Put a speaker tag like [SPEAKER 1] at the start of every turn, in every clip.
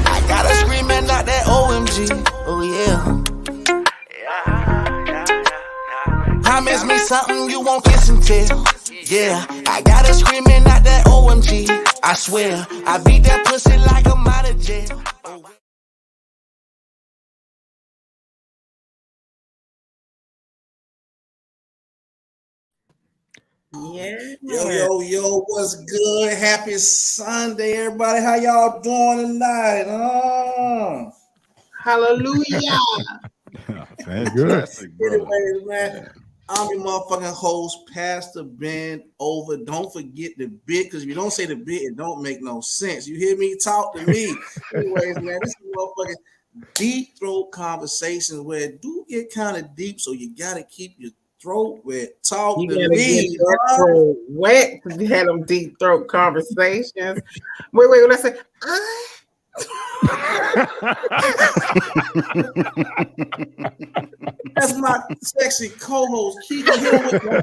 [SPEAKER 1] I gotta scream and not that OMG. Oh yeah. Promise me something you won't kiss and tell. Yeah, I gotta scream and not that OMG. I swear, I beat that pussy like I'm out of jail.
[SPEAKER 2] Yeah.
[SPEAKER 3] Yo, what's good? Happy Sunday, everybody. How y'all doing tonight?
[SPEAKER 2] Hallelujah.
[SPEAKER 4] Fantastic, brother.
[SPEAKER 3] Anyways, man, I'm your motherfucking host, Pastor Ben Over. Don't forget the bit, because if you don't say the bit, it don't make no sense. You hear me? Talk to me. Anyways, man, this is motherfucking deep throat conversations where it do get kind of deep, so you gotta keep your throat wet. Talk
[SPEAKER 2] You
[SPEAKER 3] to
[SPEAKER 2] gotta
[SPEAKER 3] me.
[SPEAKER 2] get your throat wet to have them deep throat conversations. Wait, when I say,
[SPEAKER 3] That's my sexy co-host, Kiki here with me.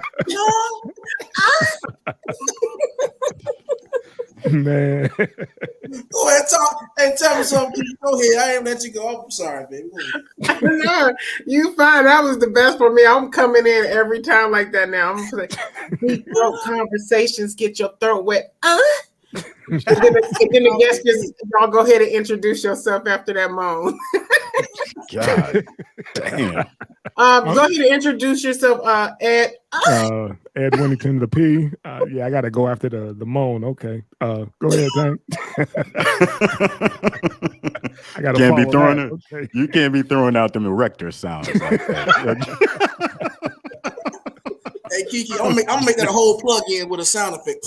[SPEAKER 5] Man.
[SPEAKER 3] Go ahead, talk. Hey, tell me something. Go ahead. I ain't let you go. I'm sorry, baby.
[SPEAKER 2] no, you fine. That was the best for me. I'm coming in every time like that now. I'm gonna say, deep throat conversations, get your throat wet. And then the guest just, y'all go ahead and introduce yourself after that moan.
[SPEAKER 4] God damn.
[SPEAKER 2] Go ahead and introduce yourself, Ed.
[SPEAKER 5] Ed Winnington, the P. Yeah, I got to go after the moan. Okay. Go ahead, Tank. I got to
[SPEAKER 4] Can't be throwing
[SPEAKER 5] that.
[SPEAKER 4] it.
[SPEAKER 5] Okay.
[SPEAKER 4] You can't be throwing out them erector sounds like that.
[SPEAKER 3] Hey, Kiki, I'm gonna make that a whole plug-in with a sound effect.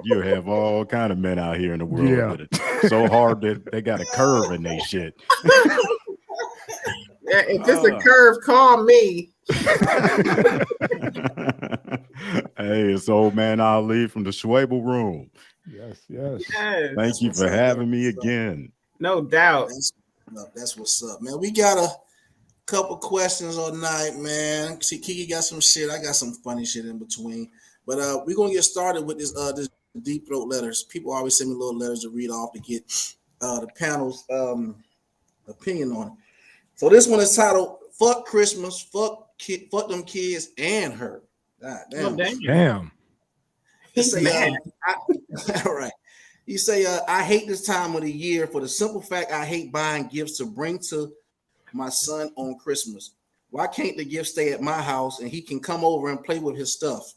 [SPEAKER 4] You have all kind of men out here in the world
[SPEAKER 5] Yeah.
[SPEAKER 4] with it so hard that they got a curve in their shit.
[SPEAKER 2] If it's a curve, call me.
[SPEAKER 4] Hey, it's old man Ali from the Schwabel Room.
[SPEAKER 5] Yes.
[SPEAKER 4] Thank you for having me again.
[SPEAKER 2] No doubt.
[SPEAKER 3] That's what's up, man. We got a couple questions all night, man. See, Kiki got some shit. I got some funny shit in between. But we're gonna get started with this deep throat letters. People always send me little letters to read off to get the panel's opinion on it. So this one is titled "Fuck Christmas, fuck them kids and her." God damn.
[SPEAKER 2] Oh,
[SPEAKER 5] Damn.
[SPEAKER 2] He's mad.
[SPEAKER 3] All right. You say, I hate this time of the year for the simple fact I hate buying gifts to bring to my son on Christmas. Why can't the gift stay at my house and he can come over and play with his stuff?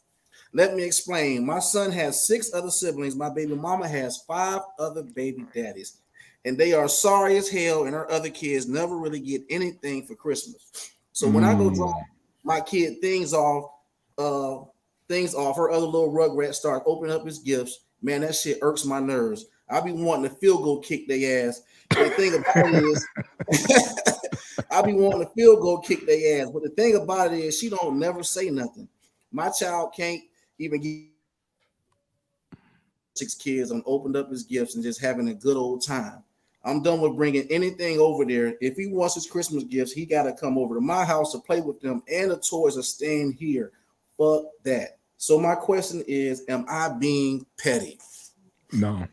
[SPEAKER 3] Let me explain. My son has 6 other siblings. My baby mama has 5 other baby daddies. And they are sorry as hell, and her other kids never really get anything for Christmas. So when I go drop my kid things off, her other little rugrat starts opening up his gifts. Man, that shit irks my nerves. I be wanting to field goal kick their ass. The thing about it is, I be wanting to field goal kick their ass. But the thing about it is, she don't never say nothing. My child can't even get 6 kids and opened up his gifts and just having a good old time. I'm done with bringing anything over there. If he wants his Christmas gifts, he got to come over to my house to play with them, and the toys are staying here. Fuck that. So my question is, am I being petty?
[SPEAKER 5] No.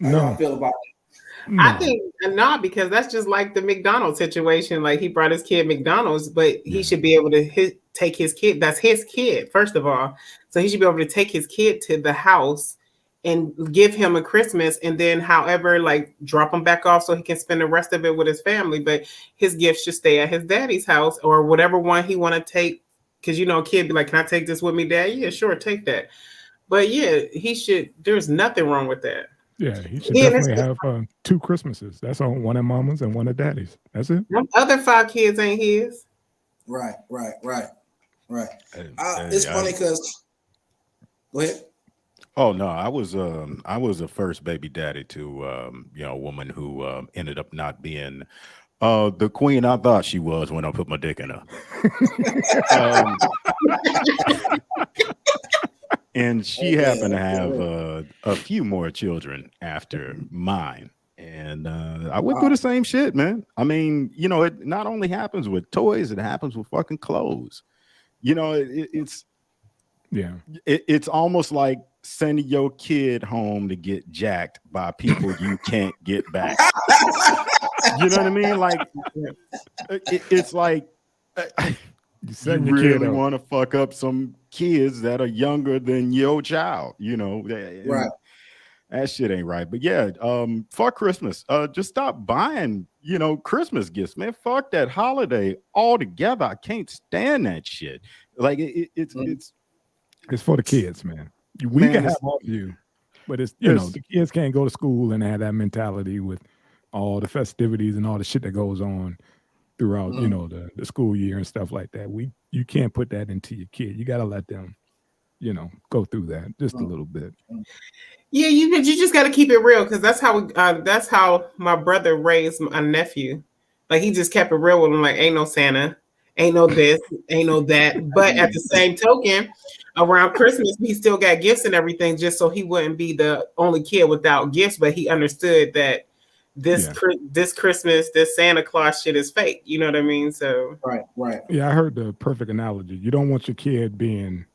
[SPEAKER 3] How y'all feel about that?
[SPEAKER 5] No.
[SPEAKER 2] I think not, because that's just like the McDonald's situation. Like, he brought his kid McDonald's, but he should be able to take his kid. That's his kid, first of all. So he should be able to take his kid to the house and give him a Christmas, and then however, like, drop him back off so he can spend the rest of it with his family. But his gift should stay at his daddy's house, or whatever one he want to take. Because, you know, a kid be like, can I take this with me, Dad? Yeah, sure, take that. But yeah, he should. There's nothing wrong with that.
[SPEAKER 5] Yeah, he should definitely have 2 Christmases. That's on, one at mama's and one at daddy's. That's it.
[SPEAKER 2] Them other 5 kids ain't his.
[SPEAKER 3] Right. It's funny because. Go ahead.
[SPEAKER 4] Oh no, I was the first baby daddy to a woman who ended up not being the queen I thought she was when I put my dick in her. And she happened to have a few more children after mine. And I went through the same shit, man. I mean, you know, it not only happens with toys, it happens with fucking clothes. You know, it's
[SPEAKER 5] Yeah.
[SPEAKER 4] It's almost like sending your kid home to get jacked by people you can't get back. You know what I mean? Like it's like you really want to fuck up some kids that are younger than your child, you know.
[SPEAKER 3] Right.
[SPEAKER 4] That shit ain't right. But yeah, fuck Christmas. Just stop buying, you know, Christmas gifts, man. Fuck that holiday altogether. I can't stand that shit. Like it's
[SPEAKER 5] for the kids, man. We can have all of you, but it's you know, the kids can't go to school and have that mentality with all the festivities and all the shit that goes on throughout, you know, the school year and stuff like that. You can't put that into your kid. You got to let them, you know, go through that just a little bit.
[SPEAKER 2] Yeah, you just got to keep it real, because that's how my brother raised my nephew. Like, he just kept it real with him. Like, ain't no Santa, ain't no this, ain't no that. But at the same token, around Christmas, he still got gifts and everything, just so he wouldn't be the only kid without gifts. But he understood that this Christmas, this Santa Claus shit is fake. You know what I mean? So
[SPEAKER 3] right.
[SPEAKER 5] Yeah, I heard the perfect analogy. You don't want your kid being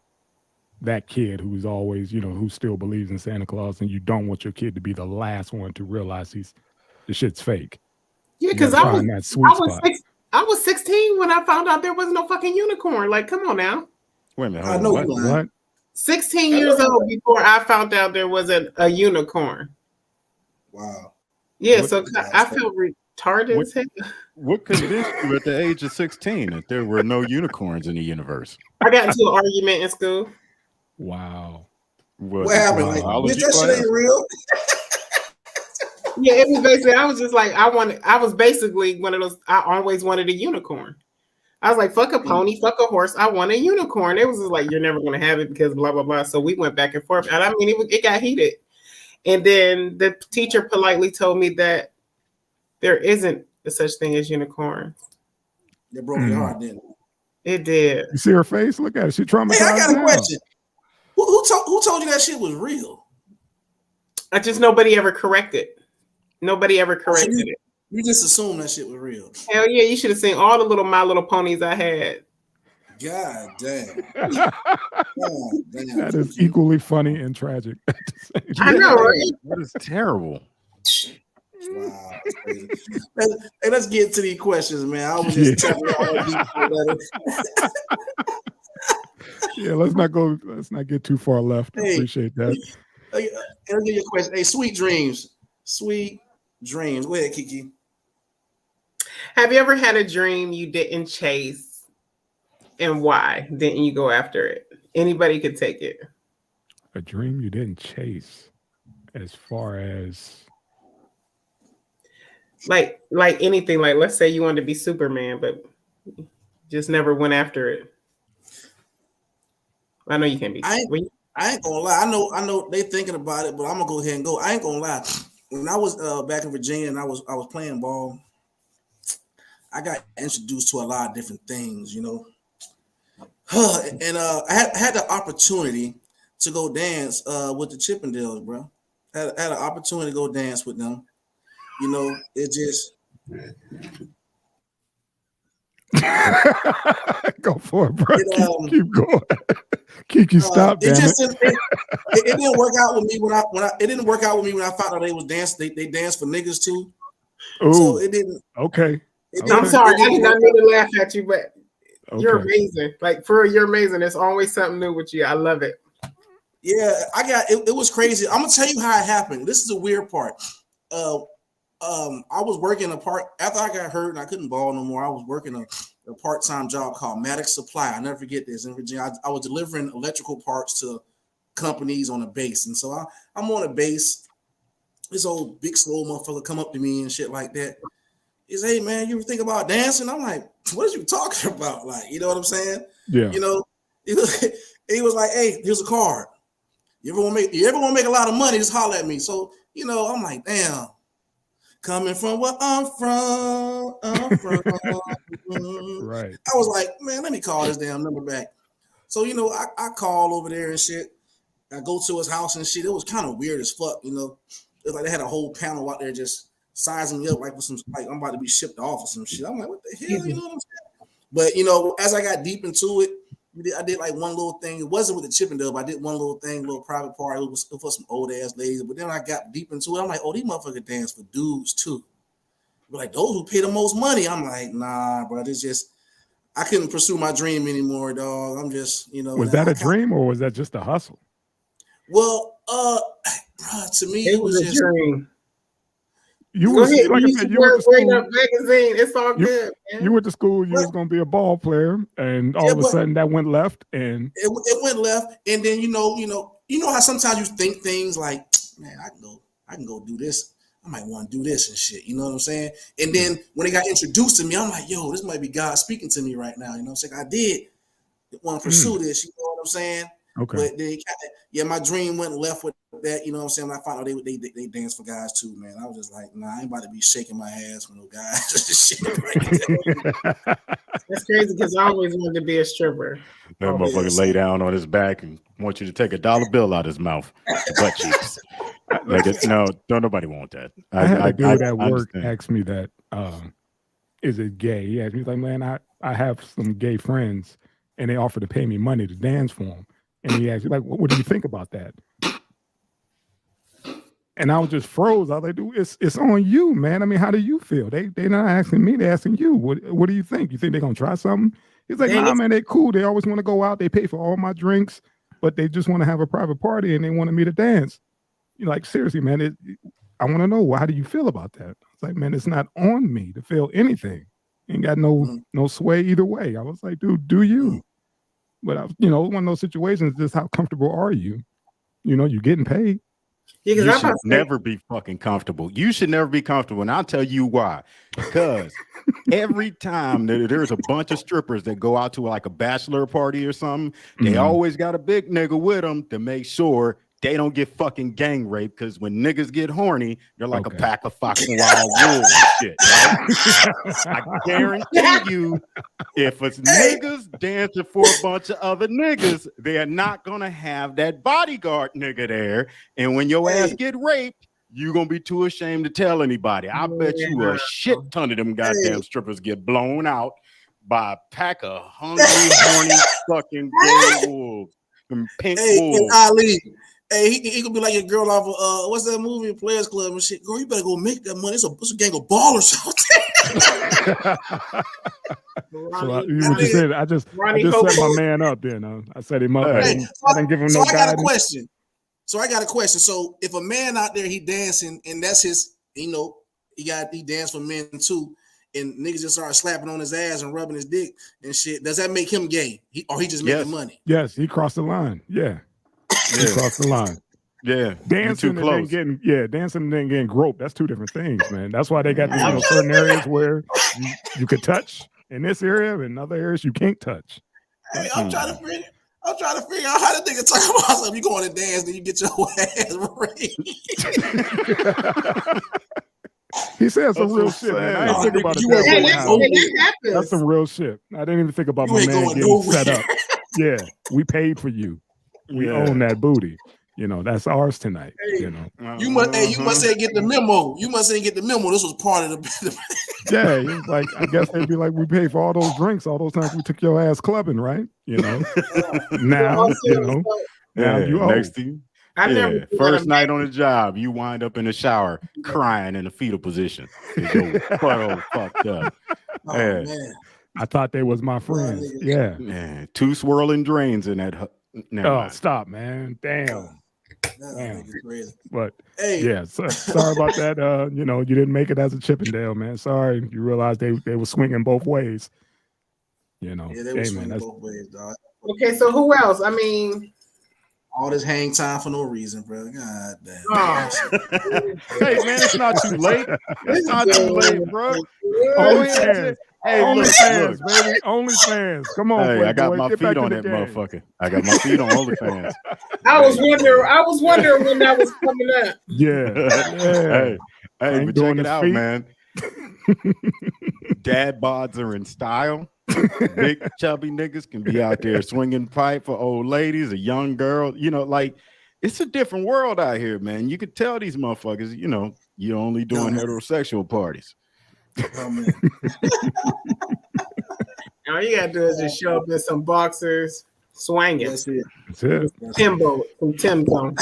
[SPEAKER 5] that kid who's always, you know, who still believes in Santa Claus, and you don't want your kid to be the last one to realize the shit's fake.
[SPEAKER 2] Yeah, because I was 16 when I found out there was no fucking unicorn. Like, come on now.
[SPEAKER 4] Wait a minute.
[SPEAKER 3] I know
[SPEAKER 5] what?
[SPEAKER 2] 16 years old before I found out there was a unicorn.
[SPEAKER 3] Wow.
[SPEAKER 2] Yeah, so I feel retarded.
[SPEAKER 4] What convinced you at the age of 16 that there were no unicorns in the universe?
[SPEAKER 2] I got into an argument in school.
[SPEAKER 5] Wow.
[SPEAKER 3] What happened? Like, that shit ain't real.
[SPEAKER 2] Yeah, it was basically, I was just like, I was basically one of those, I always wanted a unicorn. I was like, fuck a pony, fuck a horse, I want a unicorn. It was just like, you're never going to have it because blah, blah, blah. So we went back and forth. And I mean, it got heated. And then the teacher politely told me that there isn't a such thing as unicorns.
[SPEAKER 3] They broke your heart, didn't it?
[SPEAKER 2] It did.
[SPEAKER 5] You see her face? Look at it. She traumatized.
[SPEAKER 3] Hey, I got a question. Who told you that shit was real?
[SPEAKER 2] I just, nobody ever corrected. Nobody ever corrected it.
[SPEAKER 3] You just assumed that shit was real.
[SPEAKER 2] Hell yeah, you should have seen all the little My Little Ponies I had.
[SPEAKER 3] God damn. God damn.
[SPEAKER 5] That is equally funny and tragic.
[SPEAKER 2] I know, right?
[SPEAKER 4] That is terrible.
[SPEAKER 3] Wow, that's crazy. Hey, let's get to these questions, man. I was just telling you.
[SPEAKER 5] Yeah, let's not get too far left. I appreciate that.
[SPEAKER 3] I'll give you a question. Hey, sweet dreams. Sweet dreams. Go ahead, Kiki.
[SPEAKER 2] Have you ever had a dream you didn't chase, and why didn't you go after it? Anybody could take it.
[SPEAKER 5] A dream you didn't chase, as far as
[SPEAKER 2] like anything. Like, let's say you wanted to be Superman, but just never went after it. I know you can't be.
[SPEAKER 3] I ain't gonna lie. I know they thinking about it, but I'm gonna go ahead and go. I ain't gonna lie. When I was back in Virginia and I was playing ball, I got introduced to a lot of different things, you know. And I had the opportunity to go dance with the Chippendales, bro. Had an opportunity to go dance with them. You know, it just
[SPEAKER 5] go for it, bro. Keep going. Kiki, stop.
[SPEAKER 3] It didn't work out with me when it didn't work out with me when I found out they was dance. They danced for niggas too.
[SPEAKER 5] Ooh,
[SPEAKER 3] so it didn't.
[SPEAKER 5] Okay.
[SPEAKER 2] I'm sorry, I did not mean to laugh at you, but you're amazing. Like, for real, you're amazing. There's always something new with you. I love it.
[SPEAKER 3] Yeah, I got it. It was crazy. I'm gonna tell you how it happened. This is the weird part. I was working after I got hurt and I couldn't ball no more. I was working a part-time job called Maddox Supply. I never forget this. In Virginia, I was delivering electrical parts to companies on a base, and so I'm on a base. This old big slow motherfucker come up to me and shit like that. He said, "Hey man, you ever think about dancing?" I'm like, "What are you talking about?" Like, you know what I'm saying?
[SPEAKER 5] Yeah.
[SPEAKER 3] You know, he was like, "Hey, here's a card. You ever want to make a lot of money? Just holler at me." So, you know, I'm like, damn. Coming from where I'm from.
[SPEAKER 5] Right.
[SPEAKER 3] I was like, man, let me call this damn number back. So, you know, I call over there and shit. I go to his house and shit. It was kind of weird as fuck, you know. It was like they had a whole panel out there just sizing me up like with some, like I'm about to be shipped off or some shit. I'm like, what the hell? You know what I'm saying? But, you know, as I got deep into it, I did like one little thing. It wasn't with the Chippendale, but I did one little thing, little private party. It was for some old ass ladies. But then I got deep into it. I'm like, oh, these motherfuckers dance for dudes too. But like those who pay the most money. I'm like, nah, bro. It's just I couldn't pursue my dream anymore, dog. I'm just,
[SPEAKER 5] Was that a dream or was that just a hustle?
[SPEAKER 3] Well, bro, to me it was just
[SPEAKER 2] a dream.
[SPEAKER 5] You was
[SPEAKER 2] ahead,
[SPEAKER 5] like I said, you went to
[SPEAKER 2] bring
[SPEAKER 5] school.
[SPEAKER 2] up magazine. It's all good, man.
[SPEAKER 5] You went to school. You was gonna be a ball player, and all of a sudden that went left, and
[SPEAKER 3] it went left. And then you know how sometimes you think things like, man, I can go do this. I might want to do this and shit. You know what I'm saying? And then when they got introduced to me, I'm like, yo, this might be God speaking to me right now. You know what I'm saying? I did want to pursue this. You know what I'm saying?
[SPEAKER 5] okay.
[SPEAKER 3] But then, my dream went left with that. You know what I'm saying? When I found out they dance for guys too, man. I was just like, nah, I ain't about to be shaking my ass for no guys. Shit right.
[SPEAKER 2] That's crazy because I always wanted to be a stripper.
[SPEAKER 4] That motherfucker lay down on his back and want you to take a dollar bill out his mouth. Butt cheeks. Like no, don't nobody want that.
[SPEAKER 5] I had a dude at work
[SPEAKER 4] understand.
[SPEAKER 5] ask me that, is it gay? He asked me, like, man, I have some gay friends and they offer to pay me money to dance for them. And he asked me, like, what do you think about that? And I was just froze. I was like, dude, it's on you, man. I mean, how do you feel? They're not asking me, they're asking you. What do you think? You think they're gonna try something? He's like, nah, man, they're cool. They always want to go out. They pay for all my drinks, but they just want to have a private party and they wanted me to dance. You're like, seriously, man, I want to know, how do you feel about that? It's like, man, it's not on me to feel anything. Ain't got no sway either way. I was like, dude, do you? But one of those situations, just how comfortable are you? You're getting paid.
[SPEAKER 2] Yeah,
[SPEAKER 4] You should never be fucking comfortable. You should never be comfortable. And I'll tell you why. Because every time there's a bunch of strippers that go out to like a bachelor party or something, they always got a big nigga with them to make sure they don't get fucking gang raped. Because when niggas get horny, they're like a pack of fucking wild wolves and shit. Right? I guarantee you, if it's niggas dancing for a bunch of other niggas, they're not gonna have that bodyguard nigga there. And when your ass get raped, you're gonna be too ashamed to tell anybody. I bet you a shit ton of them goddamn strippers get blown out by a pack of hungry, horny fucking gay wolves. Them pink wolves.
[SPEAKER 3] Ali. Hey, he could be like a girl off of what's that movie, Players Club and shit. Girl, you better go make that money. It's a gang of ballers out
[SPEAKER 5] So you just said I just set my man up then. I set him up. I didn't give him no guidance.
[SPEAKER 3] I got a question. So if a man out there he dancing and that's his, he dance for men too, and niggas just start slapping on his ass and rubbing his dick and shit, does that make him gay? He just making money?
[SPEAKER 5] Yes, he crossed the line. Yeah. He crossed the line.
[SPEAKER 4] Yeah,
[SPEAKER 5] dancing and then getting groped. That's two different things, man. That's why they got these certain areas where you could touch in this area, and other areas you can't touch.
[SPEAKER 3] Hey, I'm trying to figure out how the nigga talk about something. You going to dance, then you get your ass raped.
[SPEAKER 5] He said some real shit, man. I didn't think about it. That's some real shit. I didn't even think about my man getting set up. Yeah, we paid for you. We own that booty. That's ours tonight.
[SPEAKER 3] Hey, you must say get the memo. You must say get the memo. This was part of the.
[SPEAKER 5] Yeah, he was like, I guess they'd be like, we paid for all those drinks, all those times we took your ass clubbing, right? Now, you owe.
[SPEAKER 4] Next thing, first night on the job, you wind up in the shower crying in a fetal position. Your butt all fucked up.
[SPEAKER 3] Man.
[SPEAKER 5] I thought they was my friends. Yeah.
[SPEAKER 4] Man, 2 swirling drains in that.
[SPEAKER 5] Stop, man. Damn. But
[SPEAKER 3] hey.
[SPEAKER 5] Sorry about that. You didn't make it as a Chippendale, man. Sorry. You realized they were swinging both ways.
[SPEAKER 3] They were swinging both ways, dog.
[SPEAKER 2] Okay, so who else? I mean,
[SPEAKER 3] all this hang time for no reason, bro. God damn.
[SPEAKER 4] Hey, man, it's not too late. It's not too late, bro.
[SPEAKER 5] OnlyFans. Hey, OnlyFans, baby. OnlyFans. Come on,
[SPEAKER 4] hey, I got
[SPEAKER 5] boy.
[SPEAKER 4] my feet on that motherfucker. I got my feet on OnlyFans.
[SPEAKER 2] I was wondering when that was coming up.
[SPEAKER 5] Yeah.
[SPEAKER 4] Hey, but check it out, man. Dad bods are in style. Big chubby niggas can be out there swinging pipe for old ladies, a young girl. It's a different world out here, man. You could tell these motherfuckers, you're only doing heterosexual parties.
[SPEAKER 3] Oh, man.
[SPEAKER 2] All you gotta do is just show up in some boxers, swinging,
[SPEAKER 3] That's it.
[SPEAKER 5] That's it.
[SPEAKER 2] Timbo, some Tim's on.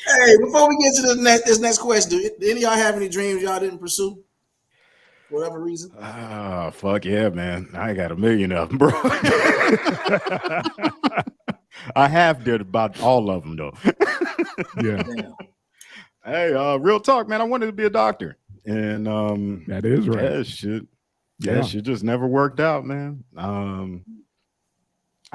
[SPEAKER 3] Hey, before we get to this next question, do any of y'all have any dreams y'all didn't pursue? For whatever reason.
[SPEAKER 4] Ah, fuck yeah, man. I got a million of them, bro. I have did about all of them though.
[SPEAKER 5] Yeah,
[SPEAKER 3] Damn.
[SPEAKER 4] Hey, real talk, man. I wanted to be a doctor. And
[SPEAKER 5] that is right.
[SPEAKER 4] that shit just never worked out, man. I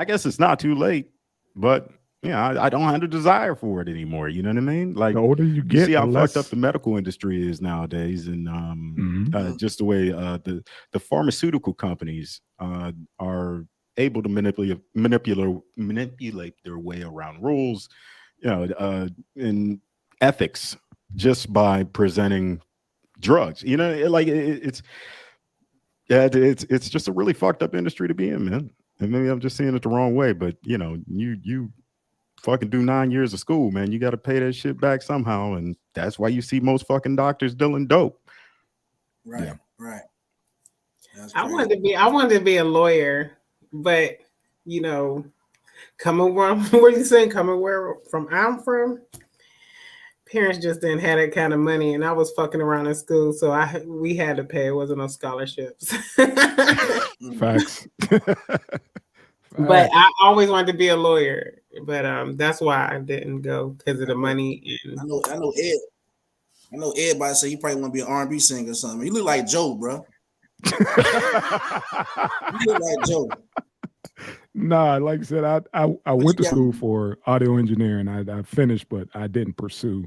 [SPEAKER 4] guess it's not too late, but yeah, I don't have the desire for it anymore. You know what I mean? Like
[SPEAKER 5] The older you get,
[SPEAKER 4] see how
[SPEAKER 5] the less...
[SPEAKER 4] fucked up the medical industry is nowadays, and
[SPEAKER 5] Mhm.
[SPEAKER 4] just the way the pharmaceutical companies are able to manipulate their way around rules, you know, in ethics just by presenting drugs. You know, it's just a really fucked up industry to be in, man. And maybe I'm just seeing it the wrong way, but you know, you fucking do 9 years of school, man. You got to pay that shit back somehow, and that's why you see most fucking doctors dealing dope.
[SPEAKER 3] Right,
[SPEAKER 5] Yeah.
[SPEAKER 3] right. That's
[SPEAKER 2] I
[SPEAKER 3] crazy.
[SPEAKER 2] wanted to be a lawyer, but you know, coming where where you saying coming where from I'm from, parents just didn't have that kind of money, and I was fucking around in school, so we had to pay. It wasn't no scholarships.
[SPEAKER 5] Facts.
[SPEAKER 2] But I always wanted to be a lawyer, but that's why I didn't go because of the money. And
[SPEAKER 3] I know Ed. I know Ed about to say he probably want to be an R&B singer or something. He look like Joe, bro. He look like Joe.
[SPEAKER 5] Nah, like I said, I went to school for audio engineering. I finished, but I didn't pursue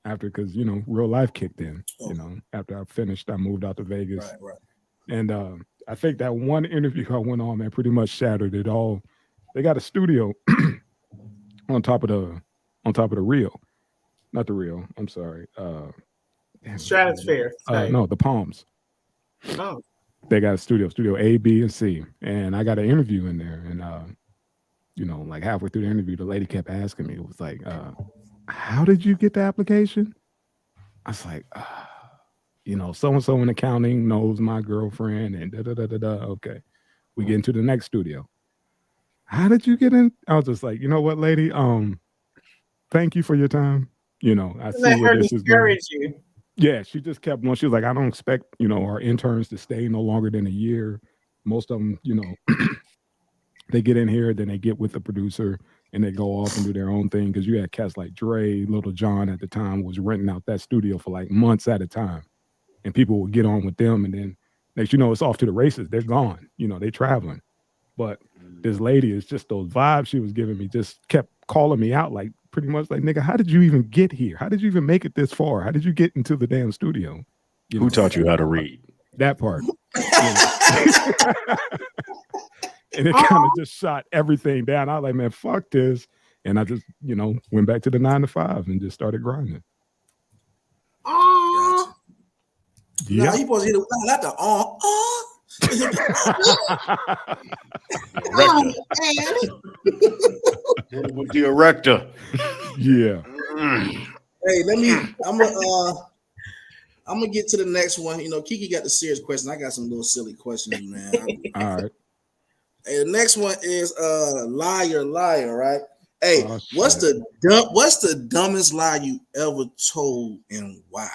[SPEAKER 5] after because you know real life kicked in.
[SPEAKER 3] Oh.
[SPEAKER 5] You know, after I finished, I moved out to Vegas,
[SPEAKER 3] Right.
[SPEAKER 5] and I think that one interview I went on, man, pretty much shattered it all. They got a studio on top of the Rio, not the Rio. I'm sorry,
[SPEAKER 2] Stratosphere.
[SPEAKER 5] no, the Palms.
[SPEAKER 2] Oh,
[SPEAKER 5] They got a studio A, B, and C, and I got an interview in there, and you know, like halfway through the interview, the lady kept asking me, it was like, how did you get the application? I was like, you know, so-and-so in accounting knows my girlfriend and da-da-da-da-da. Okay, we get into the next studio. How did you get in? I was just like, you know what, lady, thank you for your time. You know, I see
[SPEAKER 2] let
[SPEAKER 5] where
[SPEAKER 2] her
[SPEAKER 5] this is going.
[SPEAKER 2] discourage you.
[SPEAKER 5] Yeah, she just kept on. She was like, I don't expect, you know, our interns to stay no longer than a year. Most of them, you know, they get in here, then they get with the producer and they go off and do their own thing. Because you had cats like Dre, Little John at the time was renting out that studio for like months at a time. And people would get on with them. And then next, you know, it's off to the races. They're gone. You know, they traveling. But this lady is just those vibes she was giving me just kept calling me out like pretty much like, nigga, how did you even get here? How did you even make it this far? How did you get into the damn studio? You
[SPEAKER 4] Who
[SPEAKER 5] know,
[SPEAKER 4] taught you how to read?
[SPEAKER 5] that part? And it kind of just shot everything down. I was like, man, fuck this. And I just, you know, went back to the 9 to 5 and just started grinding.
[SPEAKER 2] Oh,
[SPEAKER 3] Yeah,
[SPEAKER 5] Yeah.
[SPEAKER 3] you supposed to hit it not the
[SPEAKER 4] With the erector.
[SPEAKER 5] Yeah.
[SPEAKER 3] Hey, I'm gonna get to the next one. You know, Kiki got the serious question. I got some little silly questions, man.
[SPEAKER 5] All right.
[SPEAKER 3] Hey, the next one is liar, right? Hey,
[SPEAKER 5] Oh,
[SPEAKER 3] what's
[SPEAKER 5] shit.
[SPEAKER 3] the dumbest lie you ever told and why?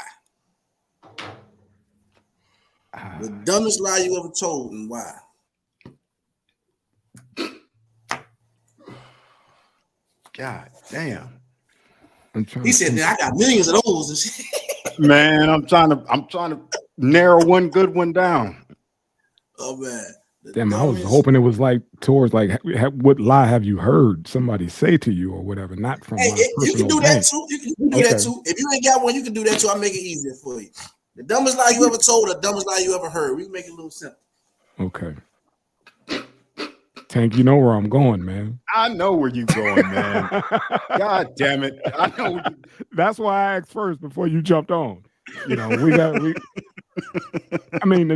[SPEAKER 3] The dumbest lie you ever told and why?
[SPEAKER 4] God damn.
[SPEAKER 5] I'm trying
[SPEAKER 3] He
[SPEAKER 5] to
[SPEAKER 3] said,
[SPEAKER 5] think.
[SPEAKER 3] "Man, I got millions of those." And shit.
[SPEAKER 4] Man, I'm trying to narrow one good one down.
[SPEAKER 3] Oh man. The
[SPEAKER 5] Damn, I was
[SPEAKER 3] dumbest-
[SPEAKER 5] hoping it was like towards like what lie have you heard somebody say to you or whatever, not from
[SPEAKER 3] Hey,
[SPEAKER 5] my
[SPEAKER 3] you can
[SPEAKER 5] personal
[SPEAKER 3] do
[SPEAKER 5] bank.
[SPEAKER 3] that too. You can do that
[SPEAKER 5] Okay.
[SPEAKER 3] too. If you ain't got one, you can do that too. I'll make it easier for you. The dumbest lie you ever told, the dumbest lie you ever heard. We can make it a little simple.
[SPEAKER 5] Okay. Tank, you know where I'm going, man.
[SPEAKER 4] I know where you going, man. God damn it. I know where you
[SPEAKER 5] That's why I asked first before you jumped on. You know, I mean,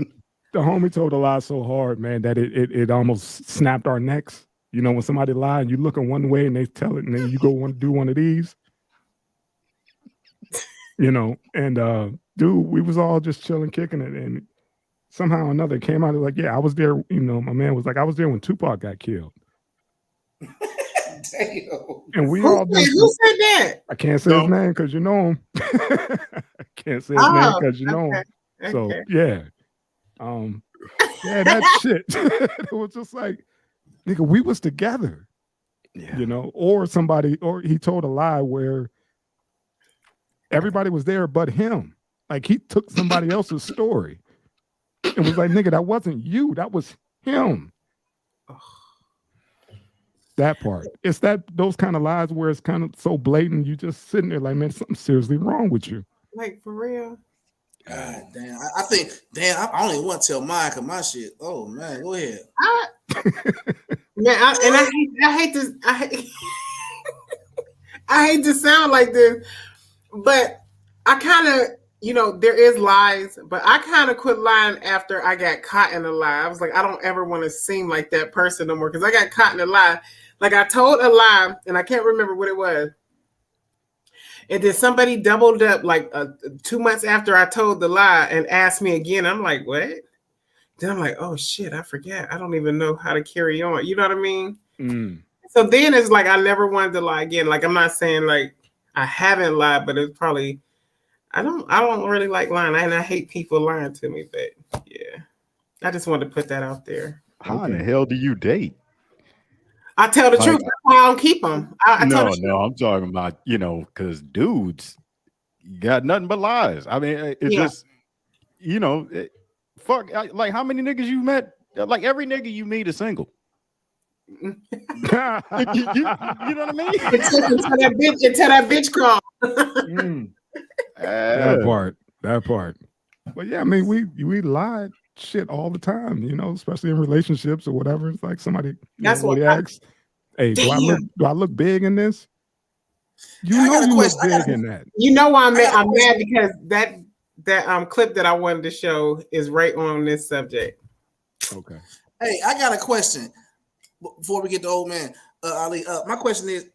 [SPEAKER 5] the homie told a lie so hard, man, that it almost snapped our necks. You know, when somebody lie and you look in one way and they tell it, and then you go do one of these. You know, and dude, we was all just chilling, kicking it, and somehow or another it came out like, yeah, I was there. You know, my man was like, I was there when Tupac got killed.
[SPEAKER 3] Damn.
[SPEAKER 5] And we
[SPEAKER 2] Who
[SPEAKER 5] all
[SPEAKER 2] said that?
[SPEAKER 5] I can't say his name because you know him. I can't say his name because you know him. So yeah. Yeah, that shit. It was just like, nigga, we was together.
[SPEAKER 4] Yeah.
[SPEAKER 5] You know, or he told a lie where everybody was there but him. Like he took somebody else's story and was like, nigga, that wasn't you, that was him. That part. It's those kind of lies where it's kind of so blatant, you just sitting there like, man, something's seriously wrong with you.
[SPEAKER 2] Like for real.
[SPEAKER 3] God damn. I think, I only want to tell mine because my shit. Oh man, go ahead.
[SPEAKER 2] I hate this. I hate to sound like this, but I kind of, you know, there is lies, but I kind of quit lying after I got caught in a lie. I was like, I don't ever want to seem like that person no more because I got caught in a lie. Like I told a lie and I can't remember what it was. And then somebody doubled up like 2 months after I told the lie and asked me again. I'm like, what? Then I'm like, oh shit, I forget. I don't even know how to carry on. You know what I mean?
[SPEAKER 5] Mm.
[SPEAKER 2] So then it's like I never wanted to lie again. Like I'm not saying like I haven't lied, but it's probably I don't really like lying, and I hate people lying to me. But yeah, I just wanted to put that out there.
[SPEAKER 4] How in the hell do you date?
[SPEAKER 2] I tell the truth. That's why I don't keep them.
[SPEAKER 4] No, I'm talking about, you know, because dudes got nothing but lies. I mean, it's just, you know, fuck. Like, how many niggas you met? Like, every nigga you meet is single. you know what I mean?
[SPEAKER 2] Until that bitch call.
[SPEAKER 5] That part. But yeah, I mean, we lied shit all the time, you know, especially in relationships or whatever. It's like somebody asks, hey, do I look big in this? You know you look big in that.
[SPEAKER 2] You know why I'm mad because that clip that I wanted to show is right on this subject.
[SPEAKER 5] Okay.
[SPEAKER 3] Hey, I got a question before we get to old man. Ali, my question is,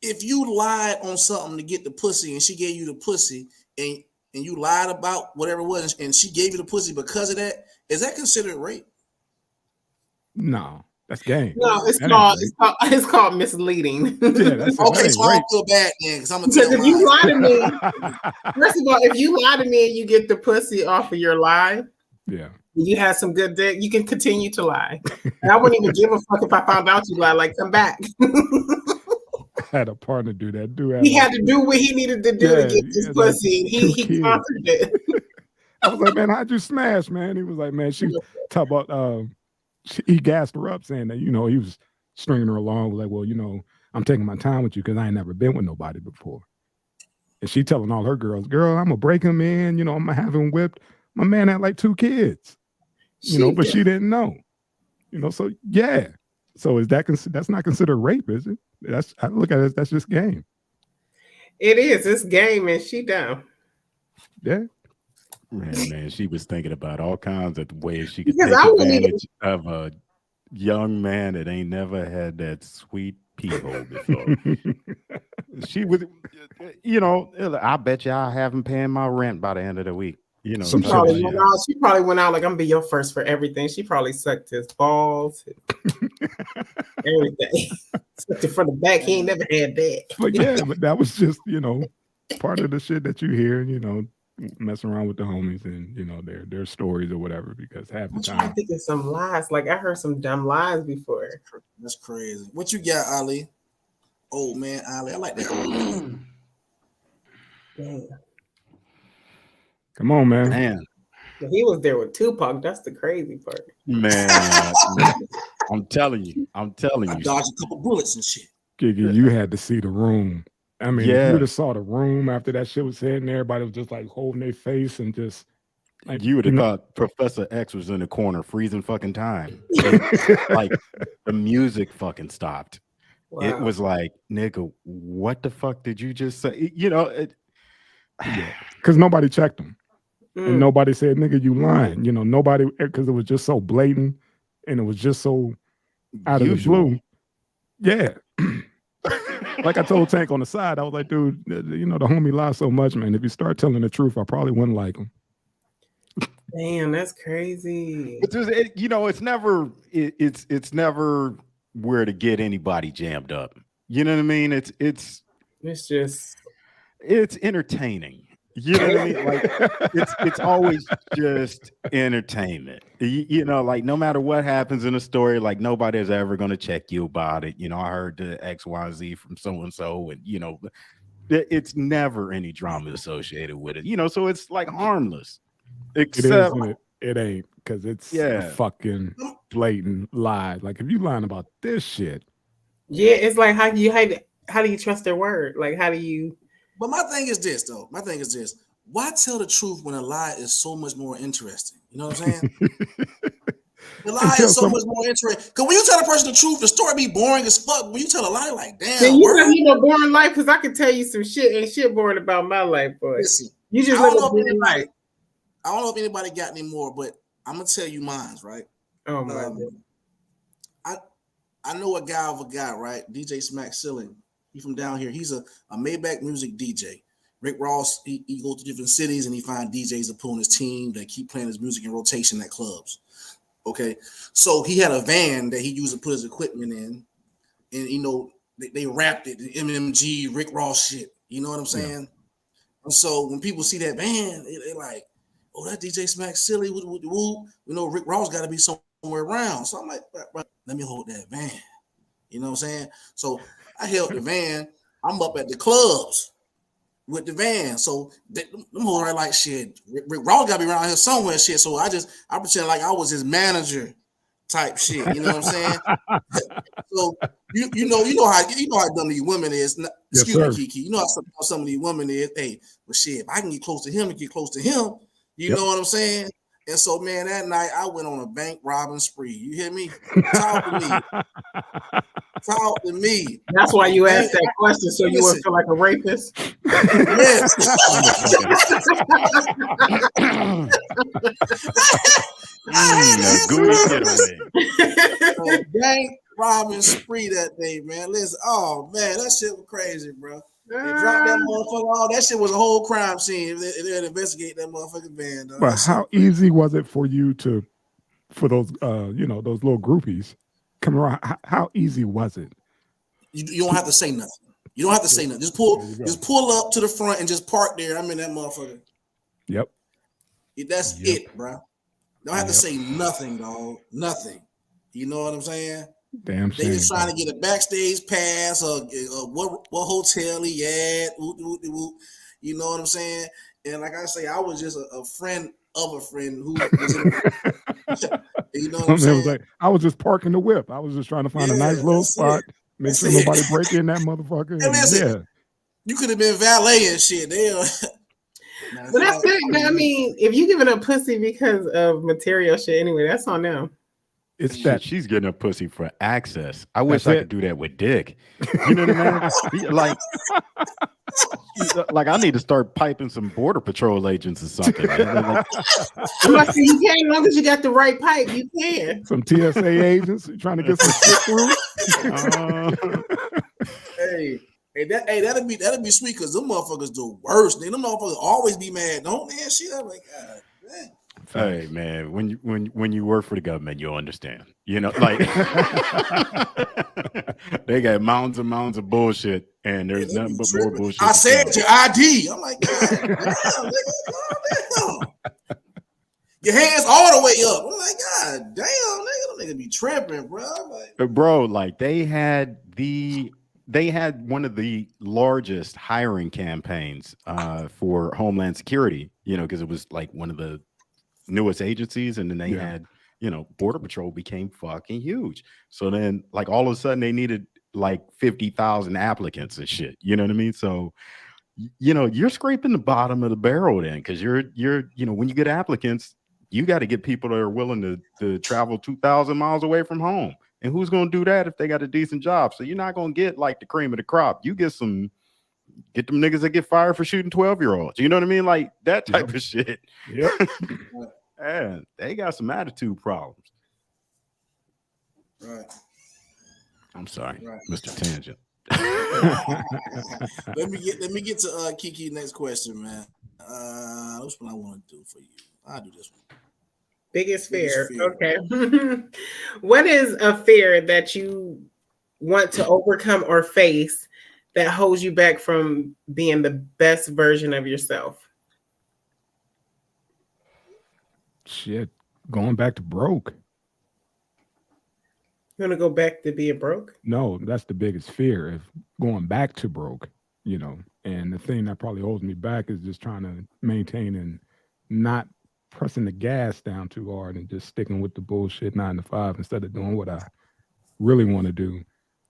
[SPEAKER 3] if you lied on something to get the pussy and she gave you the pussy and you lied about whatever it was and she gave you the pussy because of that, is that considered rape?
[SPEAKER 5] No, that's game.
[SPEAKER 2] No, it's called misleading.
[SPEAKER 5] Yeah, that's
[SPEAKER 3] okay, so I don't feel bad then because I'm gonna tell
[SPEAKER 2] if you lie to me, first of all, if you lie to me and you get the pussy off of your lie,
[SPEAKER 5] yeah,
[SPEAKER 2] you have some good dick, you can continue to lie. And I wouldn't even give a fuck if I found out you lie. Like, come back.
[SPEAKER 5] I had a partner do that.
[SPEAKER 2] He had to do what he needed to do to get this pussy. Like he conquered it.
[SPEAKER 5] I was like, man, how'd you smash, man? He was like, man, she talk about he gassed her up saying that, you know, he was stringing her along. Like, well, you know, I'm taking my time with you because I ain't never been with nobody before. And she telling all her girls, girl, I'm gonna break him in, you know, I'm gonna have him whipped. My man had like 2 kids, you know, but she didn't know, you know. So yeah, so is that's not considered rape, is it? I look at it, that's just game.
[SPEAKER 2] It is. It's game, and she down.
[SPEAKER 5] Yeah.
[SPEAKER 4] Man, she was thinking about all kinds of ways she could take advantage of a young man that ain't never had that sweet pee hole before. She was, you know, I bet you I haven't paying my rent by the end of the week. You know,
[SPEAKER 2] she probably went out like, I'm gonna be your first for everything. She probably sucked his balls, everything. Sucked it from the back. He ain't never had that.
[SPEAKER 5] But yeah, but that was just, you know, part of the shit that you hear, you know, messing around with the homies and, you know, their stories or whatever, because half the time
[SPEAKER 2] I'm thinking some lies. Like I heard some dumb lies before.
[SPEAKER 3] That's crazy. What you got, Ali? Old man Ali. I like that old man.
[SPEAKER 2] Damn.
[SPEAKER 5] Come on, man.
[SPEAKER 4] Man.
[SPEAKER 2] He was there with Tupac. That's the crazy part.
[SPEAKER 4] Man, I'm telling you.
[SPEAKER 3] I dodged a couple bullets and shit.
[SPEAKER 5] Gigi, you had to see the room. I mean, if you would have saw the room after that shit was hitting, everybody was just like holding their face and just like,
[SPEAKER 4] you would have thought Professor X was in the corner freezing fucking time. Like the music fucking stopped. Wow. It was like, nigga, what the fuck did you just say? You know,
[SPEAKER 5] because nobody checked them. And nobody said, nigga, you lying. You know, nobody, because it was just so blatant and it was just so out of the blue. Yeah. Like I told Tank on the side, I was like, dude, you know, the homie lies so much, man. If you start telling the truth, I probably wouldn't like him.
[SPEAKER 2] Damn, that's crazy.
[SPEAKER 4] It's just, it's never it's never where to get anybody jammed up. You know what I mean? It's
[SPEAKER 2] just
[SPEAKER 4] entertaining. You know what I mean? Like it's always just entertainment. Like no matter what happens in a story, like nobody's ever going to check you about it. I heard the XYZ from so and so, and it's never any drama associated with it. So it's like harmless. Except
[SPEAKER 5] it ain't, because it's a fucking blatant lie. Like if you lying about this shit,
[SPEAKER 2] it's like how do you trust their word? Like how do you?
[SPEAKER 3] But my thing is this, though. Why tell the truth when a lie is so much more interesting? You know what I'm saying? The lie is so much more interesting. Because when you tell a person the truth, the story be boring as fuck. When you tell a lie, like, damn.
[SPEAKER 2] You have a boring life, because I can tell you some shit. Ain't shit boring about my life, boy.
[SPEAKER 3] Listen,
[SPEAKER 2] you just live a boring life.
[SPEAKER 3] I don't know if anybody got any more, but I'm gonna tell you mine, right?
[SPEAKER 2] Oh my God.
[SPEAKER 3] I know a guy of a guy, right? DJ Smack Ceiling. He from down here. He's a Maybach music DJ. Rick Ross, he goes to different cities and he finds DJs to put on his team that keep playing his music in rotation at clubs. Okay. So he had a van that he used to put his equipment in. And, they wrapped it in MMG, Rick Ross shit. You know what I'm saying? Yeah. And so when people see that van, they're like, oh, that DJ Smack Silly. Rick Ross got to be somewhere around. So I'm like, right, let me hold that van. You know what I'm saying? So I held the van. I'm up at the clubs with the van. So them hoes are like, shit, Rick Ross got to be around here somewhere, shit. So I pretend like I was his manager type shit. You know what I'm saying? So you know how dumb these women is. Excuse me, Kiki. You know how some of these women is. Hey, but shit, if I can get close to him, you know what I'm saying? And so, man, that night I went on a bank robbing spree. You hear me? Talk to me.
[SPEAKER 2] That's why you asked that question, so you wouldn't feel like a rapist.
[SPEAKER 3] Yes. Bank robbing spree that day, man. Listen, oh man, that shit was crazy, bro. They dropped that motherfucker off. That shit was a whole crime scene. They'd investigate that motherfucking van. Though.
[SPEAKER 5] But how easy was it for you for those those little groupies come around? How easy was it?
[SPEAKER 3] You don't have to say nothing. You don't have to say nothing. Just pull up to the front and just park there. I'm in that motherfucker.
[SPEAKER 5] Yep.
[SPEAKER 3] That's it, bro. Don't have to say nothing, dog. Nothing. You know what I'm saying?
[SPEAKER 5] Damn.
[SPEAKER 3] They just trying to get a backstage pass or what hotel he at. You know what I'm saying? And like I say, I was just a friend of a friend who was in you know what I'm saying?
[SPEAKER 5] Like, I was just parking the whip. I was just trying to find a nice little spot, make sure nobody break in that motherfucker.
[SPEAKER 3] And you could have been valet and shit.
[SPEAKER 2] But that's it. I mean, if you giving up pussy because of material shit anyway, that's on them.
[SPEAKER 4] It's that she's getting a pussy for access. I wish I could do that with dick. You know what I mean? Like I need to start piping some border patrol agents or something.
[SPEAKER 2] You can, as long as you got the right pipe, you can.
[SPEAKER 5] Some TSA agents trying to get some shit through.
[SPEAKER 3] That'd be sweet because them motherfuckers do worse. Them motherfuckers always be mad, don't they? And shit, I'm like, God damn.
[SPEAKER 4] Hey man, when you work for the government, you'll understand. Like they got mountains and mountains of bullshit, and there's nothing but more bullshit.
[SPEAKER 3] I said your ID. I'm like, God damn, nigga, your hands all the way up. I'm like, God damn, nigga, them niggas be tripping, bro.
[SPEAKER 4] Like they had one of the largest hiring campaigns for Homeland Security. Because it was like one of the newest agencies, and then they had Border Patrol became fucking huge. So then like all of a sudden they needed like 50,000 applicants and shit. You know what I mean? So you're scraping the bottom of the barrel then, because you're when you get applicants, you got to get people that are willing to travel 2,000 miles away from home. And who's going to do that if they got a decent job? So you're not going to get like the cream of the crop. You get them niggas that get fired for shooting 12-year-olds. You know what I mean? Like that type of shit.
[SPEAKER 5] Yep.
[SPEAKER 4] And they got some attitude problems.
[SPEAKER 3] Right.
[SPEAKER 4] I'm sorry, right. Mr. Tangent.
[SPEAKER 3] Let me get to Kiki next question, man. Which one I want to do for you? I'll do this one.
[SPEAKER 2] Biggest fear.
[SPEAKER 3] Biggest fear.
[SPEAKER 2] Okay. What is a fear that you want to overcome or face that holds you back from being the best version of yourself?
[SPEAKER 5] Shit, going back to broke.
[SPEAKER 2] You want to go back to being broke?
[SPEAKER 5] No, that's the biggest fear of going back to broke, you know. And the thing that probably holds me back is just trying to maintain and not pressing the gas down too hard and just sticking with the bullshit 9 to 5 instead of doing what I really want to do.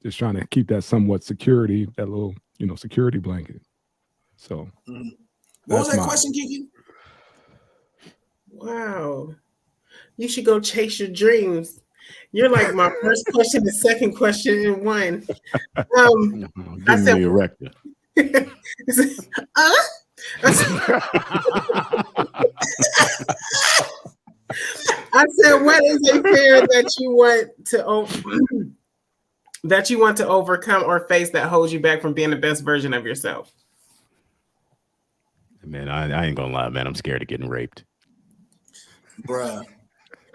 [SPEAKER 5] Just trying to keep that somewhat security, that little, you know, security blanket. So
[SPEAKER 3] What was
[SPEAKER 5] that's
[SPEAKER 3] that question, Kiki?
[SPEAKER 2] Wow. You should go chase your dreams. You're like my first question, the second question in one.
[SPEAKER 4] Give me the erector.
[SPEAKER 2] I said, what is a fear that you want to that you want to overcome or face that holds you back from being the best version of yourself?
[SPEAKER 4] Man, I ain't gonna lie, man. I'm scared of getting raped.
[SPEAKER 3] Bruh.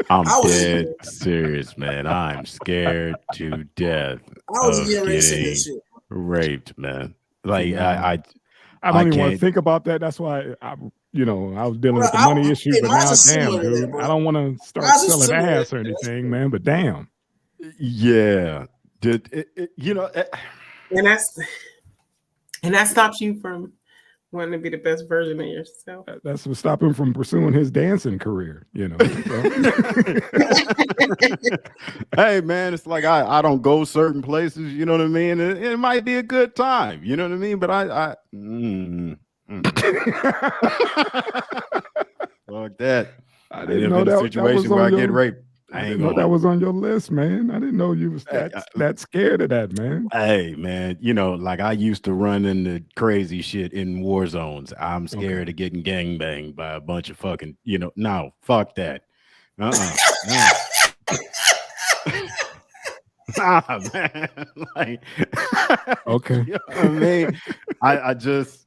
[SPEAKER 4] I'm dead serious, man. I'm scared to death of getting raped, man. Like I
[SPEAKER 5] don't even want to think about that. That's why I was dealing with the money issue, but now, damn, dude, I don't want to start selling ass or anything, man. But damn,
[SPEAKER 4] yeah,
[SPEAKER 2] and that stops you from wanting to be the best version of yourself.
[SPEAKER 5] That's what stopped him from pursuing his dancing career, you know.
[SPEAKER 4] Hey, man, it's like I don't go certain places, you know what I mean? It might be a good time, you know what I mean? But fuck that.
[SPEAKER 5] I didn't know that
[SPEAKER 4] situation where I get raped.
[SPEAKER 5] I didn't know that was on your list, man. I didn't know you was that scared of that, man.
[SPEAKER 4] Hey, man, like I used to run into crazy shit in war zones. I'm scared of getting gangbanged by a bunch of fucking, no, fuck that. Nah, man. Like,
[SPEAKER 5] okay.
[SPEAKER 4] You know what I mean? I just